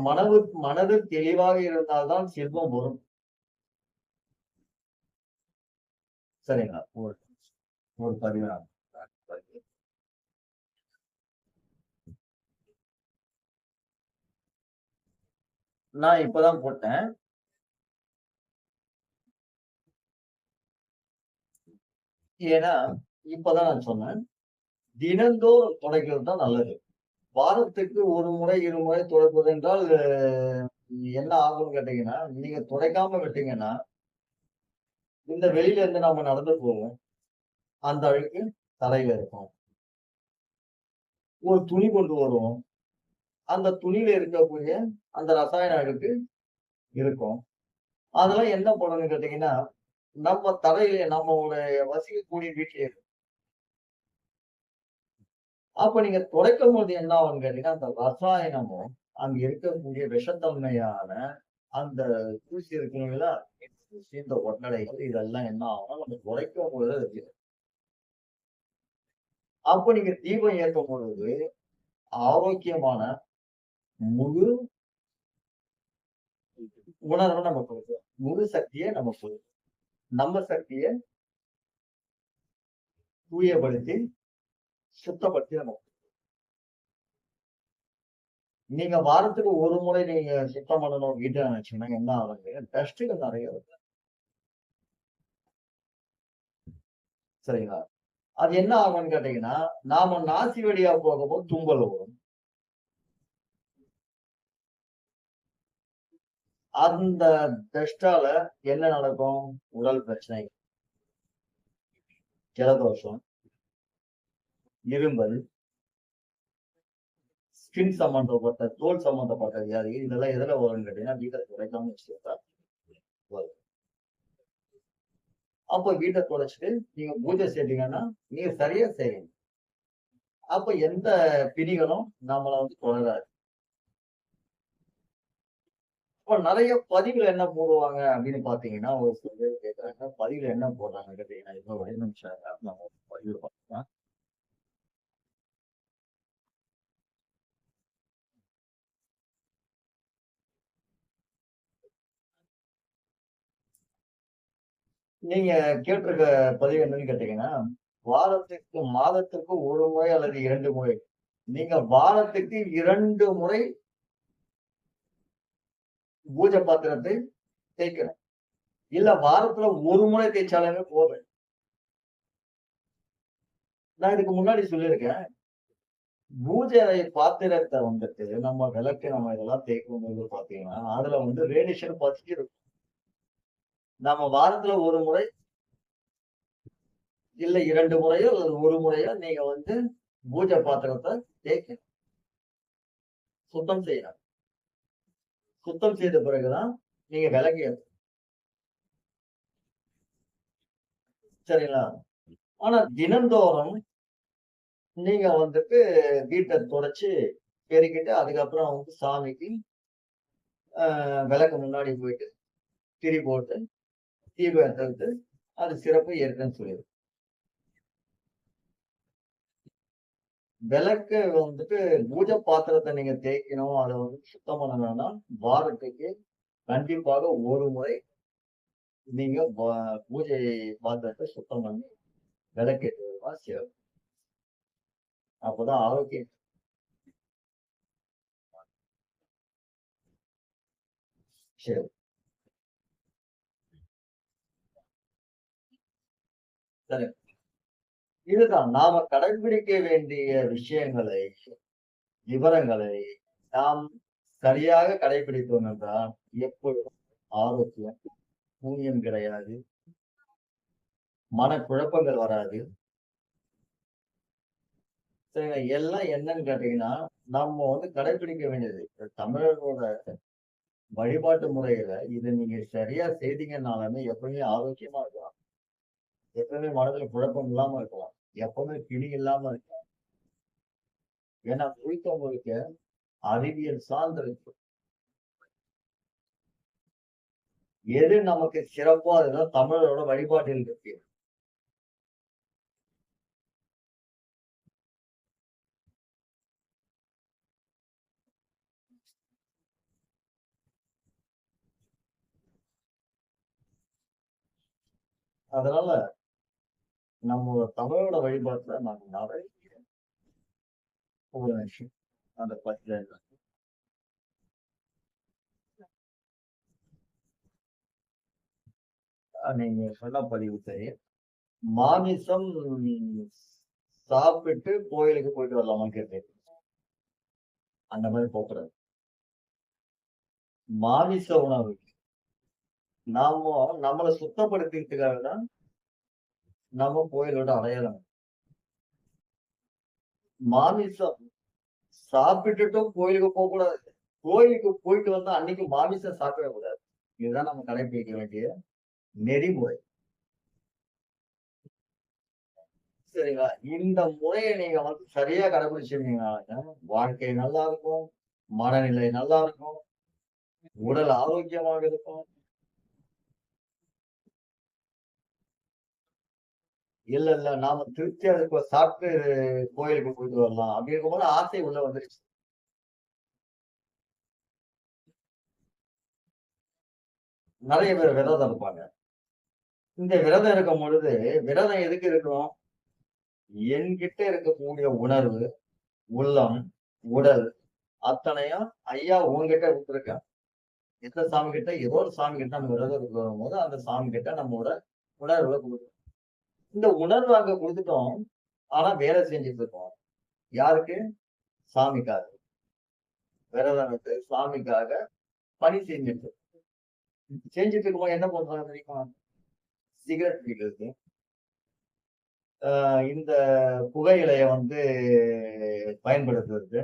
மனது தெளிவாக இருந்தால் தான் செல்வம் வரும். சரிங்களா? ஒரு ஒரு பதிவு நான் நான் இப்பதான் போட்டேன். ஏன்னா, இப்பதான் நான் சொன்னேன். தினந்தோறும் துடைக்கிறது தான் நல்லது. வாரத்துக்கு 1 முறை, 2 முறை துடைப்பது என்றால் என்ன ஆகும்னு கேட்டீங்கன்னா, நீங்க துடைக்காம விட்டீங்கன்னா, இந்த வெளியில இருந்து நாம நடந்து போவோம். அந்த அழுக்கு தரையில இருக்கும். ஒரு துணி கொண்டு வருவோம். அந்த துணியில இருக்கக்கூடிய அந்த ரசாயன அழுக்கு இருக்கும். அதெல்லாம் என்ன பண்ணும்னு கேட்டீங்கன்னா, நம்ம தரையில நம்மளுடைய வசிக்கக்கூடிய வீட்டிலேயே இருக்கும். அப்ப நீங்க துடைக்கும்போது என்ன ஆகும்னு கேட்டீங்கன்னா, அந்த ரசாயனமும், அங்க இருக்கக்கூடிய விஷத்தன்மையான அந்த தூசி இருக்கு இல்லைங்களா? தூசி, இந்த ஒட்டடைகள் இதெல்லாம் என்ன ஆகும்னா, நம்ம துடைக்கும்போது அது அப்ப நீங்க தீபம் ஏற்றும் பொழுது, ஆரோக்கியமான முழு உணர்வ நம்ம குடுக்குறோம். முழு சக்திய நம்ம குடுக்குறோம். நம்ம சக்திய தூயப்படுத்தி, சுத்தப்படுத்தி நம்ம நீங்க வாரத்துக்கு ஒரு முறை நீங்க சுத்தம் பண்ணணும் வீட்ட நினைச்சீங்கன்னா என்ன ஆகுங்க? டஸ்ட்டுகள் நெறைய வரும். சரிங்களா? அது என்ன ஆகும்ன்னு கேட்டீங்கன்னா, நாம நாசி வழியா போகும்போது தும்பல் வரும். அந்த டஸ்ட்டால என்ன நடக்கும்? உடல் பிரச்சனை, ஜலதோஷம், இருமல், ஸ்கின் சம்பந்தப்பட்ட, தோல் சம்பந்தப்பட்ட வியாதி இதெல்லாம் எதுல வரும்ன்னு கேட்டீங்கன்னா, வீட்ட துடைக்காம வச்சுருந்தா வரும். அப்ப வீட்ட துடைச்சுட்டு நீங்க பூஜை செய்தீங்கன்னா, நீங்க சரியா செய்யணும். அப்ப எந்த பிணிகளும் நம்மள வந்து தொடராது. இப்ப நெறைய பதிவுல என்ன போடுவாங்க அப்படின்னு பார்த்தீங்கன்னா, ஒரு சில பேர் கேட்கறாங்க. பதிவுல என்ன போடுறாங்கன்னு கேட்டீங்கன்னா, இன்னும் ஒரே நிமிஷம் இருங்க. நான் பதிவு பார்க்குறேன். நீங்க கேட்டிருக்க பதிவு என்னன்னு கேட்டீங்கன்னா, மாதத்துக்கு 1 முறை அல்லது 2 முறை. நீங்க வாரத்துக்கு 2 முறை பூஜை பாத்திரத்தை தேய்க்கணும். இல்ல வாரத்துல 1 முறை தேய்ச்சாலுமே போதும். நான் இதுக்கு முன்னாடி சொல்லியிருக்கேன். பூஜை அறை பாத்திரத்த வந்துட்டு நம்ம விளக்கு நம்ம இதெல்லாம் தேய்க்கும்போது பார்த்தீங்கன்னா, அதுல வந்து ரேடியேஷன் பதிஞ்சிருக்கும். நம்ம வாரத்துல 1 முறை, இல்ல 2 முறையோ அல்லது 1 முறையோ நீங்க வந்து பூஜை பாத்திரத்த தேய்க்கணும். சுத்தம் செய்யணும். சுத்தம் செய்த பிறகு தான் நீங்க விளக்கு ஏத்தணும். சரிங்களா? ஆனா தினந்தோறும் நீங்க வந்துட்டு வீட்ட தொடச்சு பெருக்கிட்டு, அதுக்கப்புறம் வந்து சாமிக்கு விளக்கு முன்னாடி போயிட்டு திரி போட்டு, தீபம் ஏத்த விட்டு, அது சிறப்பு ஏறுதுன்னு சொல்லிரும். விளக்கு வந்துட்டு பூஜை பாத்திரத்த நீங்க தேய்க்கணும், அத வந்து சுத்தம் பண்ணணும்னா, வாரத்துக்கு கண்டிப்பாக 1 முறை நீங்க பூஜை பாத்திரத்த சுத்தம் பண்ணி விளக்கேத்துவது தான் சிறப்பு. அப்பதான் ஆரோக்கியம். சரி. சரி. இதுதான் நாம கடைபிடிக்க வேண்டிய விஷயங்களை, விவரங்களை நாம் சரியாக கடைபிடித்தோம் என்றால், எப்பொழுதும் ஆரோக்கியம், சூனியம் கிடையாது, மனக்குழப்பங்கள் வராது, சரிங்க. எல்லாம் என்னன்னு கேட்டீங்கன்னா, நம்ம கடைபிடிக்க வேண்டியது. தமிழர்களோட வழிபாட்டு முறையில இத நீங்க சரியா செய்தீங்கன்னாலுமே எப்பவுமே ஆரோக்கியமா இருக்கலாம். எப்பவுமே மனதுல குழப்பம் இல்லாம இருக்கலாம். எப்பவுமே பிணி இல்லாம இருக்கலாம். ஏன்னா முழுக்க முழுக்க அறிவியல் சார்ந்திருக்கு. எது நமக்கு சிறப்போ அதுதான் தமிழரோட வழிபாட்டில் இருக்கு. அதனால நம்மளோட தமிழோட வழிபாட்டுல நாங்க நிறைய ஒரு அந்த 10 நீங்க சொன்ன பதிவு சரி. மாமிசம் சாப்பிட்டு கோயிலுக்கு போயிட்டு வரலாமான்னு கேட்டேன். அந்த மாதிரி போகக்கூடாது. மாமிச உணவு நாம நம்மள சுத்தப்படுத்திக்கிறதுக்காக தான் நம்ம கோயிலோட அடையாளம். மாமிசம் சாப்பிட்டுட்டும் கோயிலுக்கு போகக்கூடாது. கோயிலுக்கு போயிட்டு வந்தா அன்னைக்கு மாமிசம் சாப்பிடக் கூடாது. இதுதான் நம்ம கடைபிடிக்க வேண்டிய நெறிமுறை. சரிங்களா? இந்த முறைய நீங்க சரியா கடைபிடிச்சிருந்தீங்கனாங்க, வாழ்க்கை நல்லா இருக்கும், மனநிலை நல்லா இருக்கும், உடல் ஆரோக்கியமாக இருக்கும். இல்ல, இல்ல நாம திருப்தியா இருக்கோம் சாப்பிட்டு கோயிலுக்கு போயிட்டு வரலாம். அப்படி இருக்கும்போது ஆசை உள்ள வந்துருச்சு. நெறைய பேர் விரதம் இருப்பாங்க. இந்த விரதம் இருக்கும் பொழுது, விரதம் எதுக்கு இருக்கணும்? என்கிட்ட இருக்கக்கூடிய உணர்வு, உள்ளம், உடல் அத்தனையும் ஐயா உன்கிட்ட விட்டுருக்கேன். எந்த சாமி கிட்ட ஏதோ ஒரு சாமி கிட்ட நம்ம விரதம் இருக்கும்போது, அந்த சாமி கிட்ட நம்மோட உணர்வுகள குடுக்குறோம். இந்த உணர்வு அங்க குடுத்துட்டோம். ஆனா வேலை செஞ்சுட்டு இருக்கோம். யாருக்கு? சாமிக்காக. விரதம் இருந்து சாமிக்காக பணி செஞ்சுட்டு இருக்கோம். செஞ்சுட்டு இருக்கும்போது என்ன பண்றாங்க தெரியுமா? சிகரெட் பிடிக்கிறது. இந்த புகையிலைய பயன்படுத்துறது.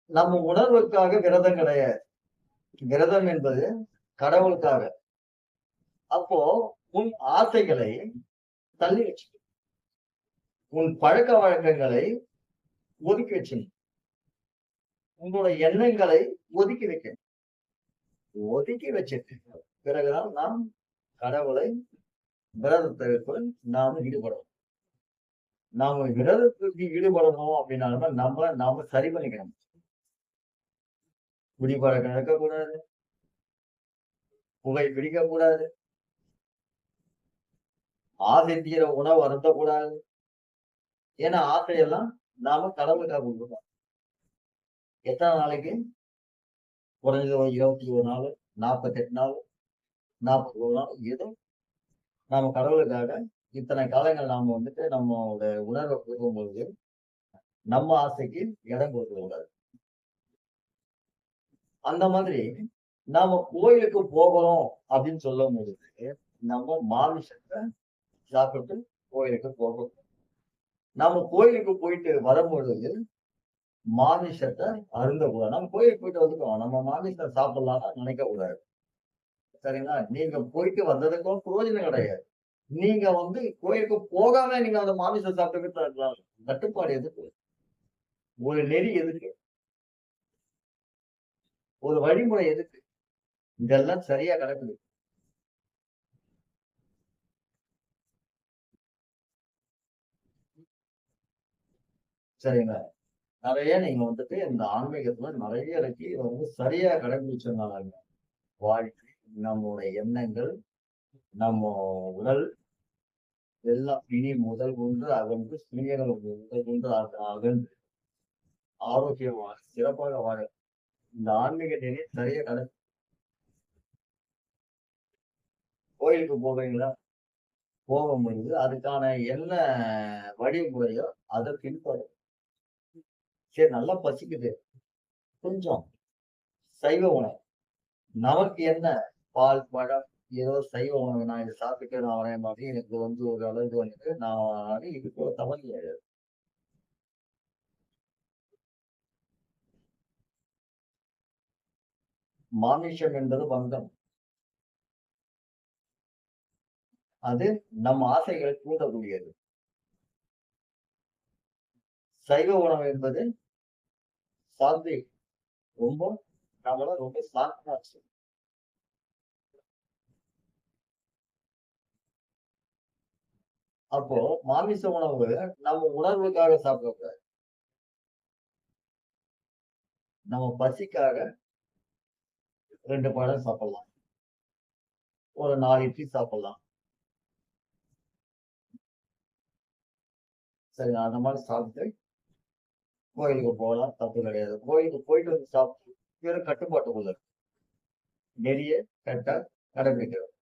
நம்ம உணர்வுக்காக விரதம் கிடையாது. விரதம் என்பது கடவுளுக்காக. அப்போ உன் ஆசைகளை தள்ளி வச்சு, உன் பழக்கவழக்கங்களை ஒதுக்கி வச்சிடணும். உங்களோட எண்ணங்களை ஒதுக்கி வைக்கணும். ஒதுக்கி வச்சுட்டு பிறகுதான் நாம் கடவுளை விரதத்திற்குள் நாம ஈடுபடணும். நாம விரதத்துக்கு ஈடுபடணும் அப்படின்னாலுமே நாம சரி பண்ணிக்கணும். குடிப்பழக்கம் இருக்கக்கூடாது, புகை பிடிக்கக்கூடாது, ஆசை தீர உணவு அருந்தக்கூடாது. ஏன்னா ஆசையெல்லாம் நாம கடவுளுக்காக கொடுக்கணும். எத்தனை நாளைக்கு? குறைஞ்சது ஒரு 21 நாள், 48 நாள், 41 நாள் ஏதோ நாம கடவுளுக்காக இத்தனை காலங்கள் நாம நம்மளோட உணர்வை கொடுக்கும்பொழுது, நம்ம ஆசைக்கு இடம் கொடுக்க கூடாது. அந்த மாதிரி நாம கோயிலுக்கு போகிறோம் அப்படின்னு சொல்லும் பொழுது, நம்ம மாமிசத்தை சாப்பிட்டு கோயிலுக்கு போகணும். நாம கோயிலுக்கு போயிட்டு வரும்பொழுது மாமிசத்தை அருந்தக்கூடாது. நம்ம கோயிலுக்கு போயிட்டு வந்துட்டோம். நம்ம மாமிசம் சாப்பிடலாம்னு நினைக்க கூடாது. சரிங்களா? நீங்க போயிட்டு வந்ததுக்கும் பிரயோஜனம் கிடையாது. நீங்க கோயிலுக்கு போகாம நீங்க அந்த மாமிசம் சாப்பிட்டுக்கிட்டு இருக்கலாம். கட்டுப்பாடு எதுக்கு? ஒரு நெறி எதுக்கு? ஒரு வழிமுறை எதுக்கு? இதெல்லாம் சரியா கடைபிடி. சரிங்களா? நெறைய நீங்க இந்த ஆன்மீகத்துல நெறைய இருக்கு. இத சரியா கடைபிடிச்சதுனால வாழ்க்கை, நம்முடைய எண்ணங்கள், நம்ம உடல் எல்லாம் பிணி முதல் கொண்டு அகன்று, சிறியகள் முதல் கொண்டு அகன்று ஆரோக்கியமா சிறப்பாக வாழ இந்த ஆன்மீக நெறி சரியா கோயிலுக்கு போவீங்களா? போகும்பொழுது அதுக்கான என்ன வழிமுறையோ அத பின்பற்றணும். சரி நல்லா பசிக்குது. கொஞ்சம் சைவ உணவு. நமக்கு என்ன? பால், பழம், ஏதோ சைவ உணவு நான் இதை சாப்பிட்டு நான் வரேன் மாதிரி எனக்கு வந்து ஒரு அளவுக்கு வந்துட்டு நான் இதுக்கு ஒரு தவறு கிடையாது. மாமிசம் என்பது பந்தம். அது நம் ஆசைகளை தூண்டக்கூடியது. சைவ உணவு என்பது சாத்விக். ரொம்ப நம்மள ரொம்ப சாந்தமா வச்சு. அப்போ மாமிச உணவு நம்ம உணர்வுக்காக சாப்பிடக்கூடாது. நம்ம பசிக்காக 2 பழம் சாப்பிடலாம். ஒரு 4 இட்லி சாப்பிடலாம். சரி அந்த மாதிரி சாப்பிட்டு கோயிலுக்கு போகலாம். தப்பு கிடையாது. கோயிலுக்கு போயிட்டு வந்து சாப்பிட்டு வெறும் கட்டுப்பாட்டுக்குள்ள இருக்கு. நெறிய கரெக்ட்டா கடைபிடிக்கணும்.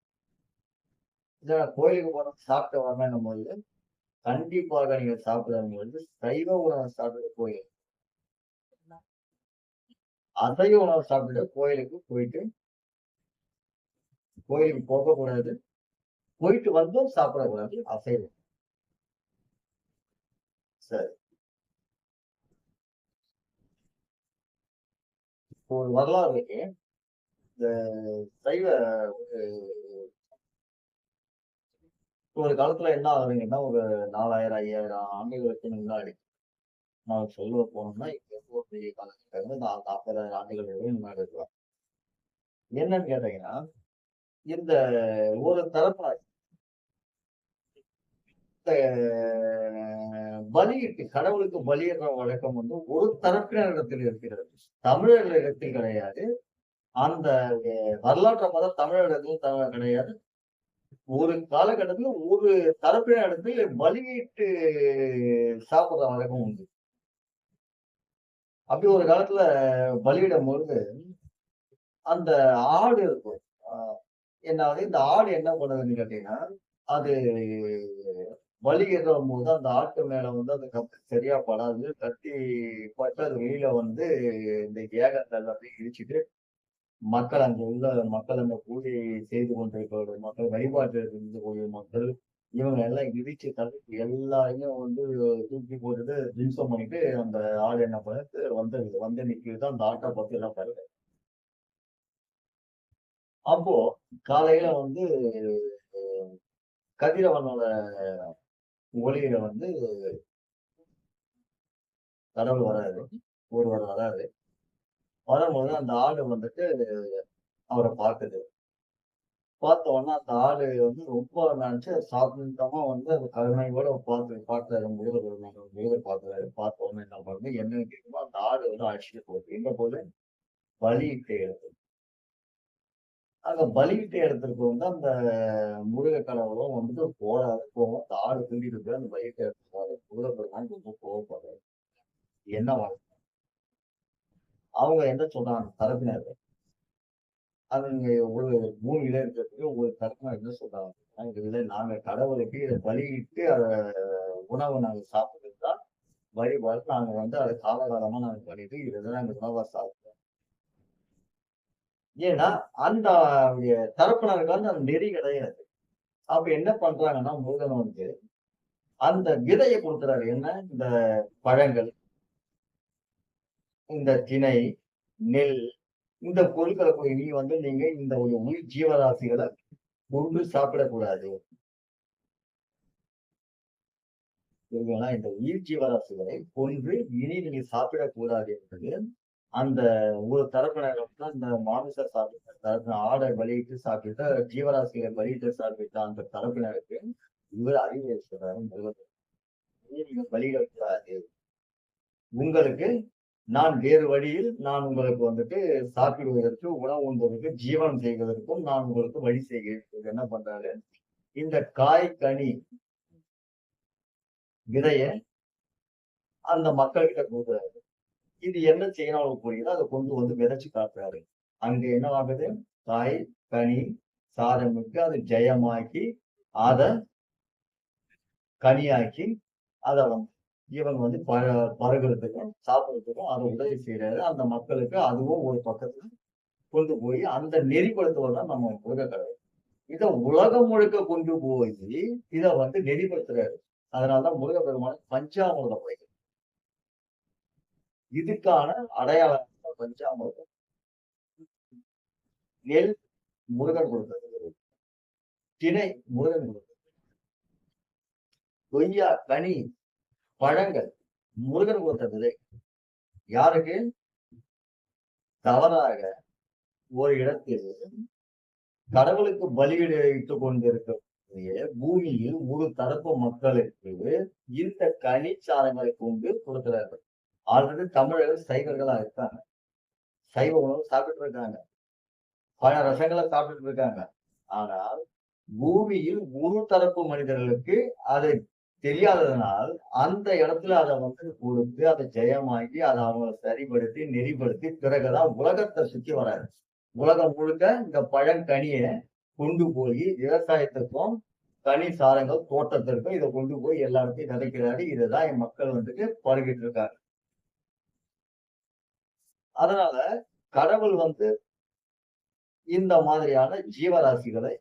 இத கோயிலுக்கு போறோம் சாப்பிட்டு வரணும்னும்போது, கண்டிப்பாக நீங்க சாப்பிடும்பொழுது சைவ உணவு சாப்பிட்டுட்டு கோயில். அசைவ உணவு சாப்பிட்டுட்டு கோயிலுக்கு போயிட்டு கோயிலுக்கு போகக்கூடாது. போயிட்டு வந்தும் சாப்பிடக்கூடாது. அசைவம். சரி. ஒரு வரலாறு இருக்கு. இந்த சைவ அ ஒரு காலத்துல என்ன ஆகுதுங்கன்னா, ஒரு 4000, 5000 ஆண்டுகளுக்கு முன்னாடி நான் சொல்ல போனோம்னா, இங்க இருந்து ஒரு பெரிய காலகட்டம் இருந்து 40,000 ஆண்டுகளுக்கு முன்னாடி இருக்கலாம். என்னன்னு கேட்டீங்கன்னா, இந்த ஒரு தரப்பினர் பலியிட்டு கடவுளுக்கு பலியிடுற வழக்கம் வந்து ஒரு தரப்பினரிடத்தில் இருக்கிறது. தமிழர்களிடத்தில் கிடையாது. அந்த வரலாற்ற பார்த்தா தமிழரிடத்தில் கிடையாது. ஒரு காலகட்டத்துல ஒரு தரப்பினரிடத்தில் பலியிட்டு சாப்பிடுற வழக்கம் உண்டு. அப்படி ஒரு காலத்துல பலியிடும்பொழுது, அந்த ஆடு இருக்கும். அ என்ன ஆகுது, இந்த ஆடு என்ன பண்ணுதுன்னு கேட்டீங்கன்னா, அது பலியிடும்போது அந்த ஆட்டு மேல வந்து அந்த கத்தி சரியா படாது. கத்தி பட்டு அது வெளியில வந்து இந்த ஏகத்த எல்லாத்தையும் இடிச்சுட்டு, மக்கள் அங்க உள்ள மக்கள் அந்த பூஜை செய்து கொண்டிருக்கிற மக்கள், வழிபாட்டில் இருக்கக்கூடிய மக்கள், இவங்க எல்லாம் இடிச்சு தள்ளி எல்லாரையும் வந்து தூக்கி போட்டுட்டு தும்சம் பண்ணிட்டு அந்த ஆடு என்ன பண்ணுது வந்துருது. வந்து நிக்குது. அந்த ஆட்ட பார்த்து எல்லாம் பாருங்க. அப்போ காலையில வந்து கதிரவனோட ஒளியில வந்து கடவுள் வராரு. ஒருவர் வராரு. வரும்போது அந்த ஆடு வந்துட்டு அவர பாக்குது. பார்த்த உடனே அந்த ஆடு வந்து ரொம்ப நினைச்சு சாந்தமா வந்து அந்த கருணையோட பார்த்தாரு. முருகர் பார்க்கிறாரு. பார்த்த உடனே என்ன பண்ணுது, என்னன்னு கேட்கும்போது அந்த ஆடு வந்து அழைச்சிட்டு போகுது. எங்க போகுது? பலியிட்ட இடத்துக்கு. அங்க பலியிட்ட இடத்திற்கு வந்து அந்த முருக கடவுளும் வந்துட்டு போறாரு. போவும் அந்த ஆடு திருடிட்டு போய் அந்த பலியிட்ட இடத்துக்கு போறாரு. முருகப்பெருமான் ரொம்ப கோவப்படுறாரு. என்ன அவங்க என்ன சொல்றாங்க தரப்பினர், அது நீங்க ஒரு பூமியில இருக்கிறதுக்கு ஒரு தரப்பினர் என்ன சொல்றாங்க, இதுல நாங்க கடவுளுக்கு இத பலியிட்டு அத உணவு நாங்க சாப்பிட்டது தான் வழிபாடு. நாங்க வந்து அத காலகாலமா நாங்க பண்ணிட்டு இதுதான் நாங்க உணவா சாப்பிட்டோம். ஏன்னா, அந்த தரப்பினருக்கு வந்து அந்த நெறி கிடையாது. அப்ப என்ன பண்றாங்கன்னா, முருகன் வந்து அந்த விதைய குடுக்குறாரு. என்ன? இந்த பழங்கள், இந்த திணை, நெல் இந்த பொருட்கள போய் நீ வந்து நீங்க இந்த ஒரு உயிர் ஜீவராசிகள கொன்று சாப்பிடக்கூடாது. சரிங்களா? இந்த உயிர் ஜீவராசிகளை கொன்று இனி நீங்க சாப்பிடக்கூடாது என்பது, அந்த ஒரு தரப்பினர் வந்து அந்த மாமிச சாப்பிட்ட தரப்பின ஆட பலியிட்டு சாப்பிட்ட ஜீவராசிகளை பலியிட்டு சாப்பிட்ட அந்த தரப்பினருக்கு இவர் அறிவுரை சொல்றாரு முருகர். இனி நீங்க பலியிடக்கூடாது. உங்களுக்கு நான் வேறு வழியில் நான் உங்களுக்கு வந்துட்டு சாப்பிடுவதற்கு, உணவு உண்பதற்கு, ஜீவனம் செய்வதற்கும் நான் உங்களுக்கு வழி செய்கிறேன். இவர் என்ன பண்றாரு, இந்த காய், கனி, விதைய அந்த மக்கள்கிட்ட குடுக்குறாரு. இது என்ன செய்யணும் அவருக்கு புரியல. அத கொண்டு வந்து விதைச்சு காட்டுறாரு. அங்க என்னவாகுது? காய், கனி, சாதமிட்டு அத ஜெயமாக்கி, அத கனியாக்கி, அத வந்து இவங்க வந்து பருகுறதுக்கும், சாப்பிடுறதுக்கும் அத உதவி செய்றாரு. அந்த மக்களுக்கு அதுவும் ஒரு பக்கத்துல கொண்டு போய் அந்த நெறிப்படுத்துவது தான் நம்ம முருக கடவுள். இத உலகம் முழுக்க கொண்டு போய் இத நெறிப்படுத்துறாரு. அதனாலதான் முருகப்பெருமான் பஞ்சாமிர்தம் வைக்கிறார். இதுக்கான அடையாளம் பஞ்சாமிர்தம். நெல் முருகன் கொடுத்தது. திணை முருகன் கொடுத்தது. கொய்யா, கனி, பழங்கள் முருகன் கொடுத்த விதை. யாருக்கு? தவறாக ஒரு இடத்தில் கடவுளுக்கு பலியிட்டுக் கொண்டிருக்கக்கூடிய பூமியில் ஒரு தரப்பு மக்களுக்கு இந்த கனிச்சாரங்களை கொண்டு கொடுக்கிறார்கள். ஆல்ரெடி தமிழர்கள் சைவர்களா இருக்காங்க. சைவ உணவு சாப்பிட்டு இருக்காங்க. பல ரசங்களை சாப்பிட்டு இருக்காங்க. ஆனால் பூமியில் ஒரு தரப்பு மனிதர்களுக்கு அது தெரியாததனால் அந்த இடத்துல அதை கொடுத்து அதை ஜெயமாக்கி அதை அவங்களை சரிப்படுத்தி நெறிப்படுத்தி பிறகுதான் உலகத்தை சுற்றி வராது. உலகம் முழுக்க இந்த பழங்கனியை கொண்டு போய் விவசாயத்துக்கும் கனி சாரங்கள் தோட்டத்திற்கும் இதை கொண்டு போய் எல்லா இடத்தையும் விதைக்கிறாரு. இதுதான் என் மக்கள் பருகிட்டு இருக்காங்க. அதனால கடவுள் இந்த மாதிரியான ஜீவராசிகளை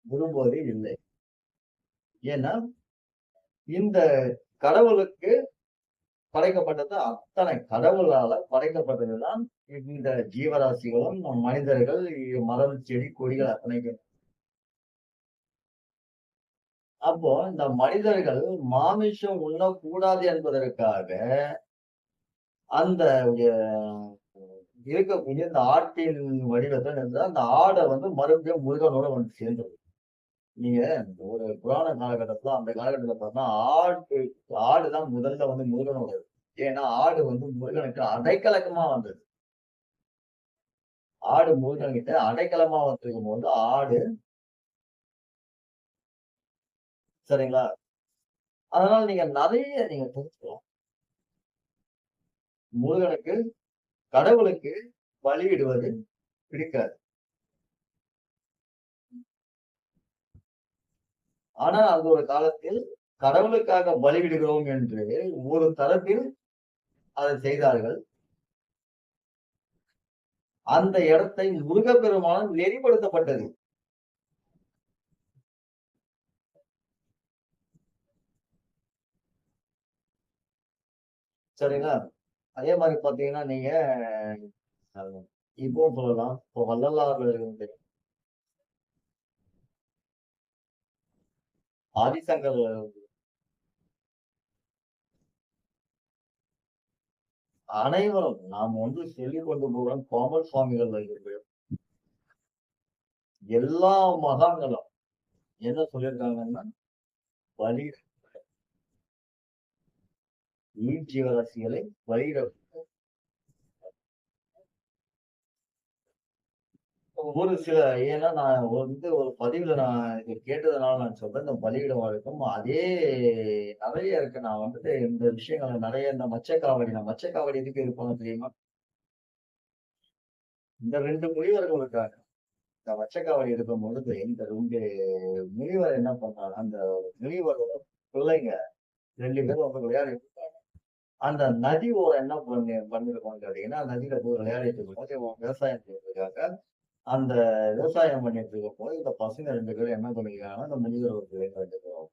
விரும்புவதே இல்லை. ஏன்னா இந்த கடவுளுக்கு படைக்கப்பட்டது அத்தனை கடவுளால படைக்கப்பட்டதுதான் இந்த ஜீவராசிகளும் மனிதர்கள், மரம், செடி, கொடிகள் அத்தனைக்கும். அப்போ இந்த மனிதர்கள் மாமிசம் உண்ணக்கூடாது என்பதற்காக அந்த இருக்கக்கூடிய இந்த ஆட்டின் வடிவத்தில் இருந்தா அந்த ஆடை மறுபடியும் முருகனோட சேர்ந்தது. நீங்க ஒரு புராண காலகட்டத்துல அந்த காலகட்டத்துல பார்த்தா ஆடுதான் முதல்ல முருகனோட. ஏன்னா ஆடு முருகனுக்கு அடைக்கலக்கமா வந்தது. ஆடு முருகன்கிட்ட அடைக்கலமா வந்திருக்கும் போது ஆடு சரிங்களா? அதனால நீங்க நிறைய தெரிஞ்சுக்கலாம். முருகனுக்கு கடவுளுக்கு பலியிடுவது பிடிக்காது. ஆனா அந்த ஒரு காலத்தில் கடவுளுக்காக பலியிடுகிறோம் என்று ஒரு தரப்பில் அதை செய்தார்கள். அந்த இடத்தை முருகப்பெருமான் நெறிப்படுத்தப்பட்டது. சரிங்களா? அதே மாதிரி பாத்தீங்கன்னா நீங்க இப்போ சொல்லலாம். இப்போ வள்ளலார் ஆதிசங்கர் அனைவரும் நாம் சொல்லிக் கொண்டு போகிறோம். கோமல் சுவாமிகள் எல்லா மகான்களும் என்ன சொல்லியிருக்காங்கன்னா பலி ஜீவராசிகளை பலியிட ஒரு சில ஏன்னா நான் ஒரு பதிவுல நான் இது கேட்டதுனால நான் சொல்றேன். இந்த பலியிட வழக்கம் அதே நிறைய இருக்கு. நான் இந்த விஷயங்களை நிறைய இந்த மச்சக்காவடி எதுக்கு இருப்பாங்க தெரியுமா? இந்த 2 முனிவர்கள் இருக்காங்க. இந்த மச்சக்காவடி இருக்கும் பொழுது இந்த 2 முனிவர் என்ன பண்றாங்க? அந்த முனிவரோட பிள்ளைங்க 2 பேரும் விளையாடிட்டு இருக்காங்க. அந்த நதி ஓரம் என்ன பண்ணிருக்கோம் கேட்டீங்கன்னா, நதியில போய் விளையாடிட்டு இருக்கும்போது விவசாயம் செய்யறதுக்காக அந்த விவசாயம் பண்ணிட்டு இருக்கும்போது இந்த பசங்க 2 பேரும் என்ன பண்ணிருக்காங்கன்னா, இந்த முனிவர் ஒரு 2 பேரும்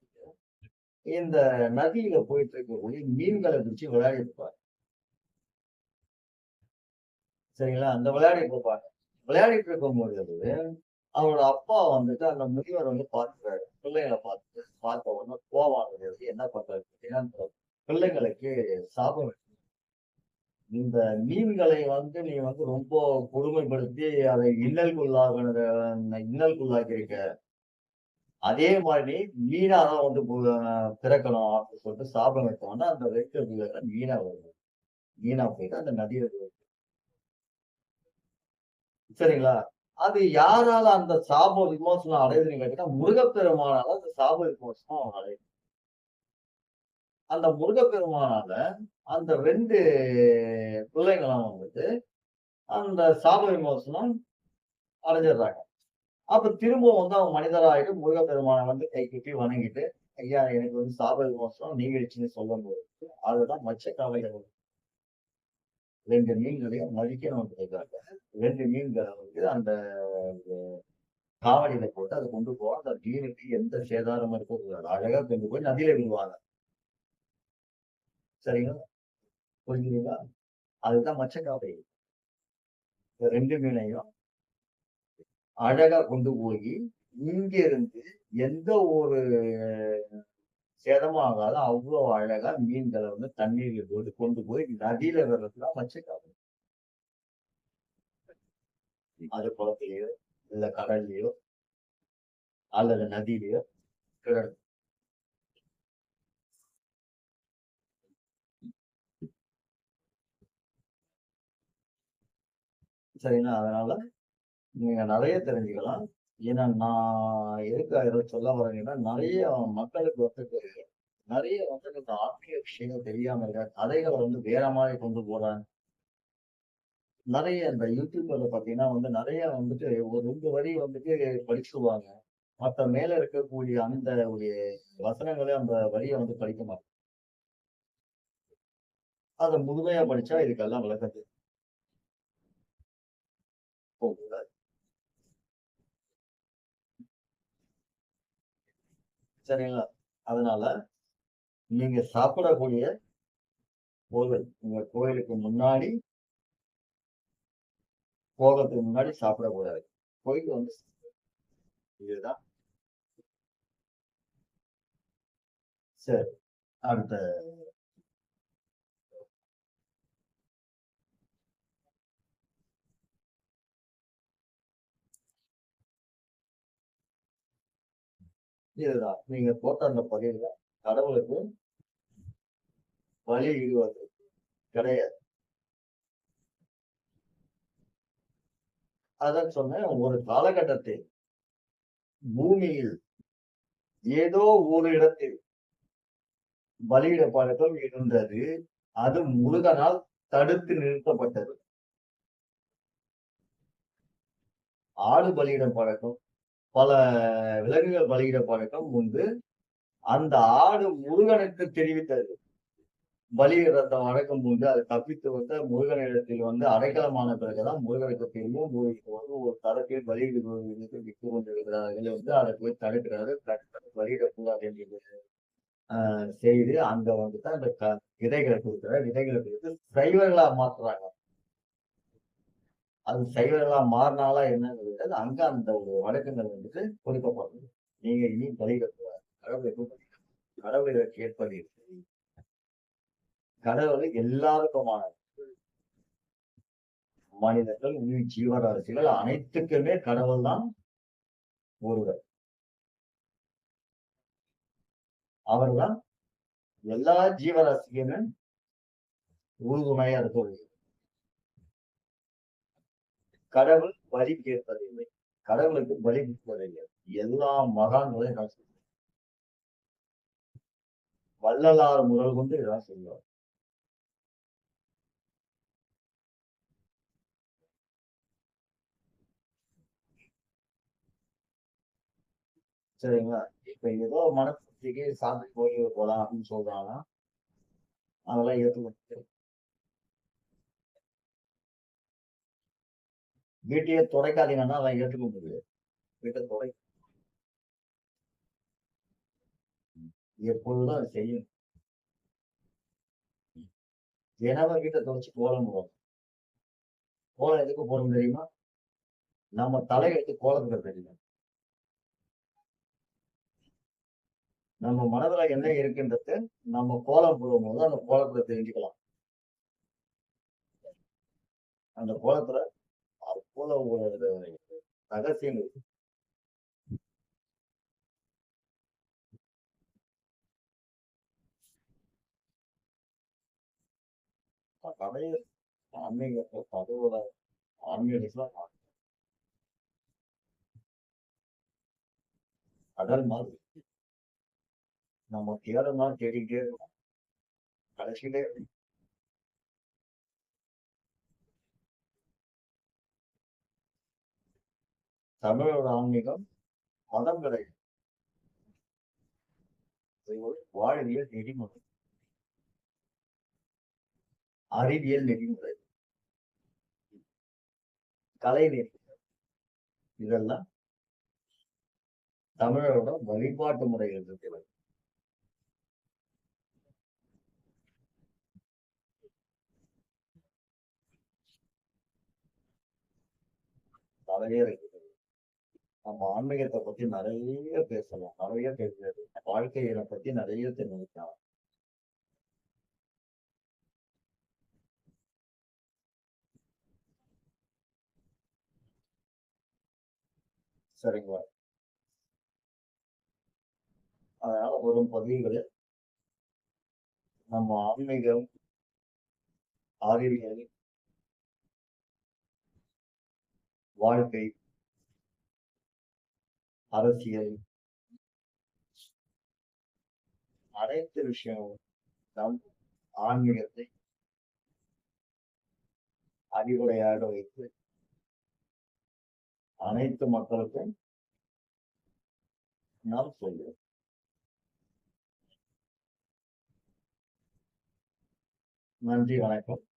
இந்த நதியில போயிட்டு இருக்கக்கூடிய மீன்களை பிடிச்சு விளையாடிட்டு இருப்பாங்க. சரிங்களா? அந்த விளையாடிட்டு இருப்பாங்க. விளையாடிட்டு இருக்கும்போது அவரோட அப்பா அந்த முனிவர் பார்க்கிறாரு. பிள்ளைங்களை பார்த்த உடனே கோவம் வருது. என்ன பண்றாரு அப்படின்னா, அந்த பிள்ளைங்களுக்கு சாபம் இந்த மீன்களை நீ ரொம்ப கொடுமைப்படுத்தி அதை இன்னல்குள்ளாக்கி இருக்க. அதே மாதிரி மீனாதான் பிறக்கணும் அப்படின்னு சொல்லிட்டு சாபம் வைத்தோம்னா அந்த 2 மீனா வருது. மீனா போயிட்டு அந்த நதியில சரிங்களா? அது யாரால அந்த சாப விமோசனம் அடையுதுன்னு கேட்டீங்கன்னா, முருகப்பெருமானால அந்த சாப விமோசனம் அடையுது. அந்த முருகப்பெருமானால அந்த 2 பிள்ளைங்களும் அந்த சாப விமோசனம் அடைஞ்சிடுறாங்க. அப்ப திரும்பவும் அவங்க மனிதராயிட்டு முருகப்பெருமானை கை கட்டி வணங்கிட்டு, ஐயா எனக்கு சாப விமோசனம் நீங்கிடுச்சுன்னு சொல்லும்போது, அதுதான் மச்சக்காவடி 2 மீன்களையும் மதிக்கணும்ன்றதுக்காக 2 மீன்களை அந்த காவடியில போட்டு அதை கொண்டு போவோம். அந்த மீனுக்கு எந்த சேதாரமும் இருக்கக்கூடாது. அழகா கொண்டு போய் நதியில விடுவாங்க. சரிங்களா? புரிஞ்சுதுங்களா? அதுதான் மச்சக்காவடி. இந்த 2 மீனையும் அழகா கொண்டு போயி, இங்க இருந்து எந்த ஒரு சேதமும் ஆகாத அவ்ளோ அழகா மீன்கள வந்து தண்ணீர்ல போட்டு கொண்டு போய் நதியில விடுறது தான் மச்சக்காவடி. அது குளத்திலயோ, இல்ல கடல்லயோ, அல்லது நதியிலயோ கிடக்கும். சரிங்களா? அதனால நீங்க நெறைய தெரிஞ்சுக்கலாம். ஏன்னா நான் எதுக்காக இத சொல்ல வரேன்னா, நெறைய மக்களுக்கு வந்து நெறைய வந்து இந்த ஆன்மீக விஷயங்கள் தெரியாம இருக்காங்க. கதைகள வந்து வேற மாரி கொண்டு போறாங்க. நெறைய இந்த யூடியூப்ல பார்த்தீங்கன்னா வந்து நெறைய வந்துட்டு ஒரு 2 வரி வந்துட்டு படிச்சுருவாங்க. மத்த மேல இருக்கக்கூடிய அந்த ஒரு வசனங்கள அந்த வரிய வந்து படிக்க மாட்டாங்க. அத முழுமையா படிச்சா இதுக்கெல்லாம் விளக்கம் தெரியும். சரிங்களா? அதனால நீங்க சாப்பிடக்கூடிய பொருள், உங்க கோயிலுக்கு முன்னாடி போகறதுக்கு முன்னாடி சாப்பிடக்கூடாது. போயிட்டு வந்து இதுதான் சரி. அடுத்த இதுதான். நீங்க போட்ட அந்த பதிவுல கடவுளுக்கு பலி இடுவது கிடையாது. அதான் சொன்னேன். ஒரு காலகட்டத்தில் பூமியில் ஏதோ ஒரு இடத்தில் பலியிட பழக்கம் இருந்தது. அது முருகனால் தடுத்து நிறுத்தப்பட்டது. ஆடு பலியிடும் பழக்கம், பல விலங்குகள் பலியிடும் பழக்கம் உண்டு. அந்த ஆடு முருகனுக்கு தெரிவித்தது. பலியிடுறத வழக்கம் உண்டு. அது தப்பித்து வந்து முருகனிடத்தில் வந்து அடைக்கலமான பிறகுதான் முருகனுக்கு தெரியும். முருகனுக்கு வந்து ஒரு தரத்தில் பலியிடுவதற்கு விட்டு கொண்டிருக்கிறார்கள் வந்து அதை போய் தடுக்கிறாரு. பலியிடக்கூடாது என்று செய்து அங்க வந்துட்டு அந்த விதைகளை கொடுக்கிறார். விதைகளை கொடுத்து சைவர்களா மாத்துறாங்க. அது சைவர்களா மாறினாலா என்னங்கிறது அங்க அந்த ஒரு வழக்கங்கள் வந்துட்டு கொடுக்கப்படுது. நீங்க இனி பலியிடக்கூடாது. கடவுளை கடவுளை கேட்பது கடவுள் எல்லாருக்குமானது. மனிதர்கள், உயிர் ஜீவராசிகள் அனைத்துக்குமே கடவுள் தான் ஒருவர். அவர்தான் எல்லா ஜீவராசிக்குமே உறுதுணையா இருக்கக்கூடிய கடவுள் பலி கேட்பதில்லை. கடவுளுக்கு பலி கொடுப்பதில்லை. எல்லா மகான்களையும் நான் சொல்றேன். வள்ளலார் முதல் கொண்டு இதான் சொல்லுவார். சரிங்களா? இப்ப ஏதோ மனசுக்கு சாமி கோயிலுக்கு போலாம் அப்படின்னு சொல்றாங்கன்னா, அதெல்லாம் ஏத்துக்க முடியாது. வீட்டையே துடைக்காதீங்கன்னா அதெல்லாம் ஏத்துக்க முடியாது. வீட்டை எப்பொழுதும் அதை செய்யணும். தினமும் வீட்டை துடைச்சு கோலம் போடணும். கோலம் எதுக்கு போடணும் தெரியுமா? நம்ம தலையெழுத்து கோலத்துல தெரியும். நம்ம மனதுல என்ன இருக்குன்றது நம்ம கோலம் போடும்போது அந்த கோலத்துல தெரிஞ்சுக்கலாம். அந்த கோலத்துல அவ்வளவு ஒரு ரகசியம் இருக்கு. நிறைய ஆன்மீக தகவல ஆன்மீகத்துல கடல் மாதிரி நம்ம தேடனா தேடிக்கிட்டே இருக்கோம். கடைசியிலே தமிழோட ஆன்மீகம் மதம் கிடையாது. இது ஒரு வாழ்வியல் நெறிமுறை, அறிவியல் நெறிமுறை, கலை நெறி இதெல்லாம் தமிழரோட வழிபாட்டு முறைகள் இருக்கிறது. நிறைய இருக்குது. நம்ம ஆன்மீகத்தை பத்தி நிறைய பேசலாம். நிறைய பேசுறது. வாழ்க்கையை பத்தி நிறைய தெரிஞ்சுக்கலாம். சரிங்களா? அதனால வரும் பதிவுகளில் நம்ம ஆன்மீகம், அறிவியல், வாழ்க்கை, அரசியல் அனைத்து விஷயங்களும் நம் ஆன்மீகத்தை அடிப்படையாக வைத்து அனைத்து மக்களுக்கும் நாம் சொல்லுவோம். நன்றி, வணக்கம்.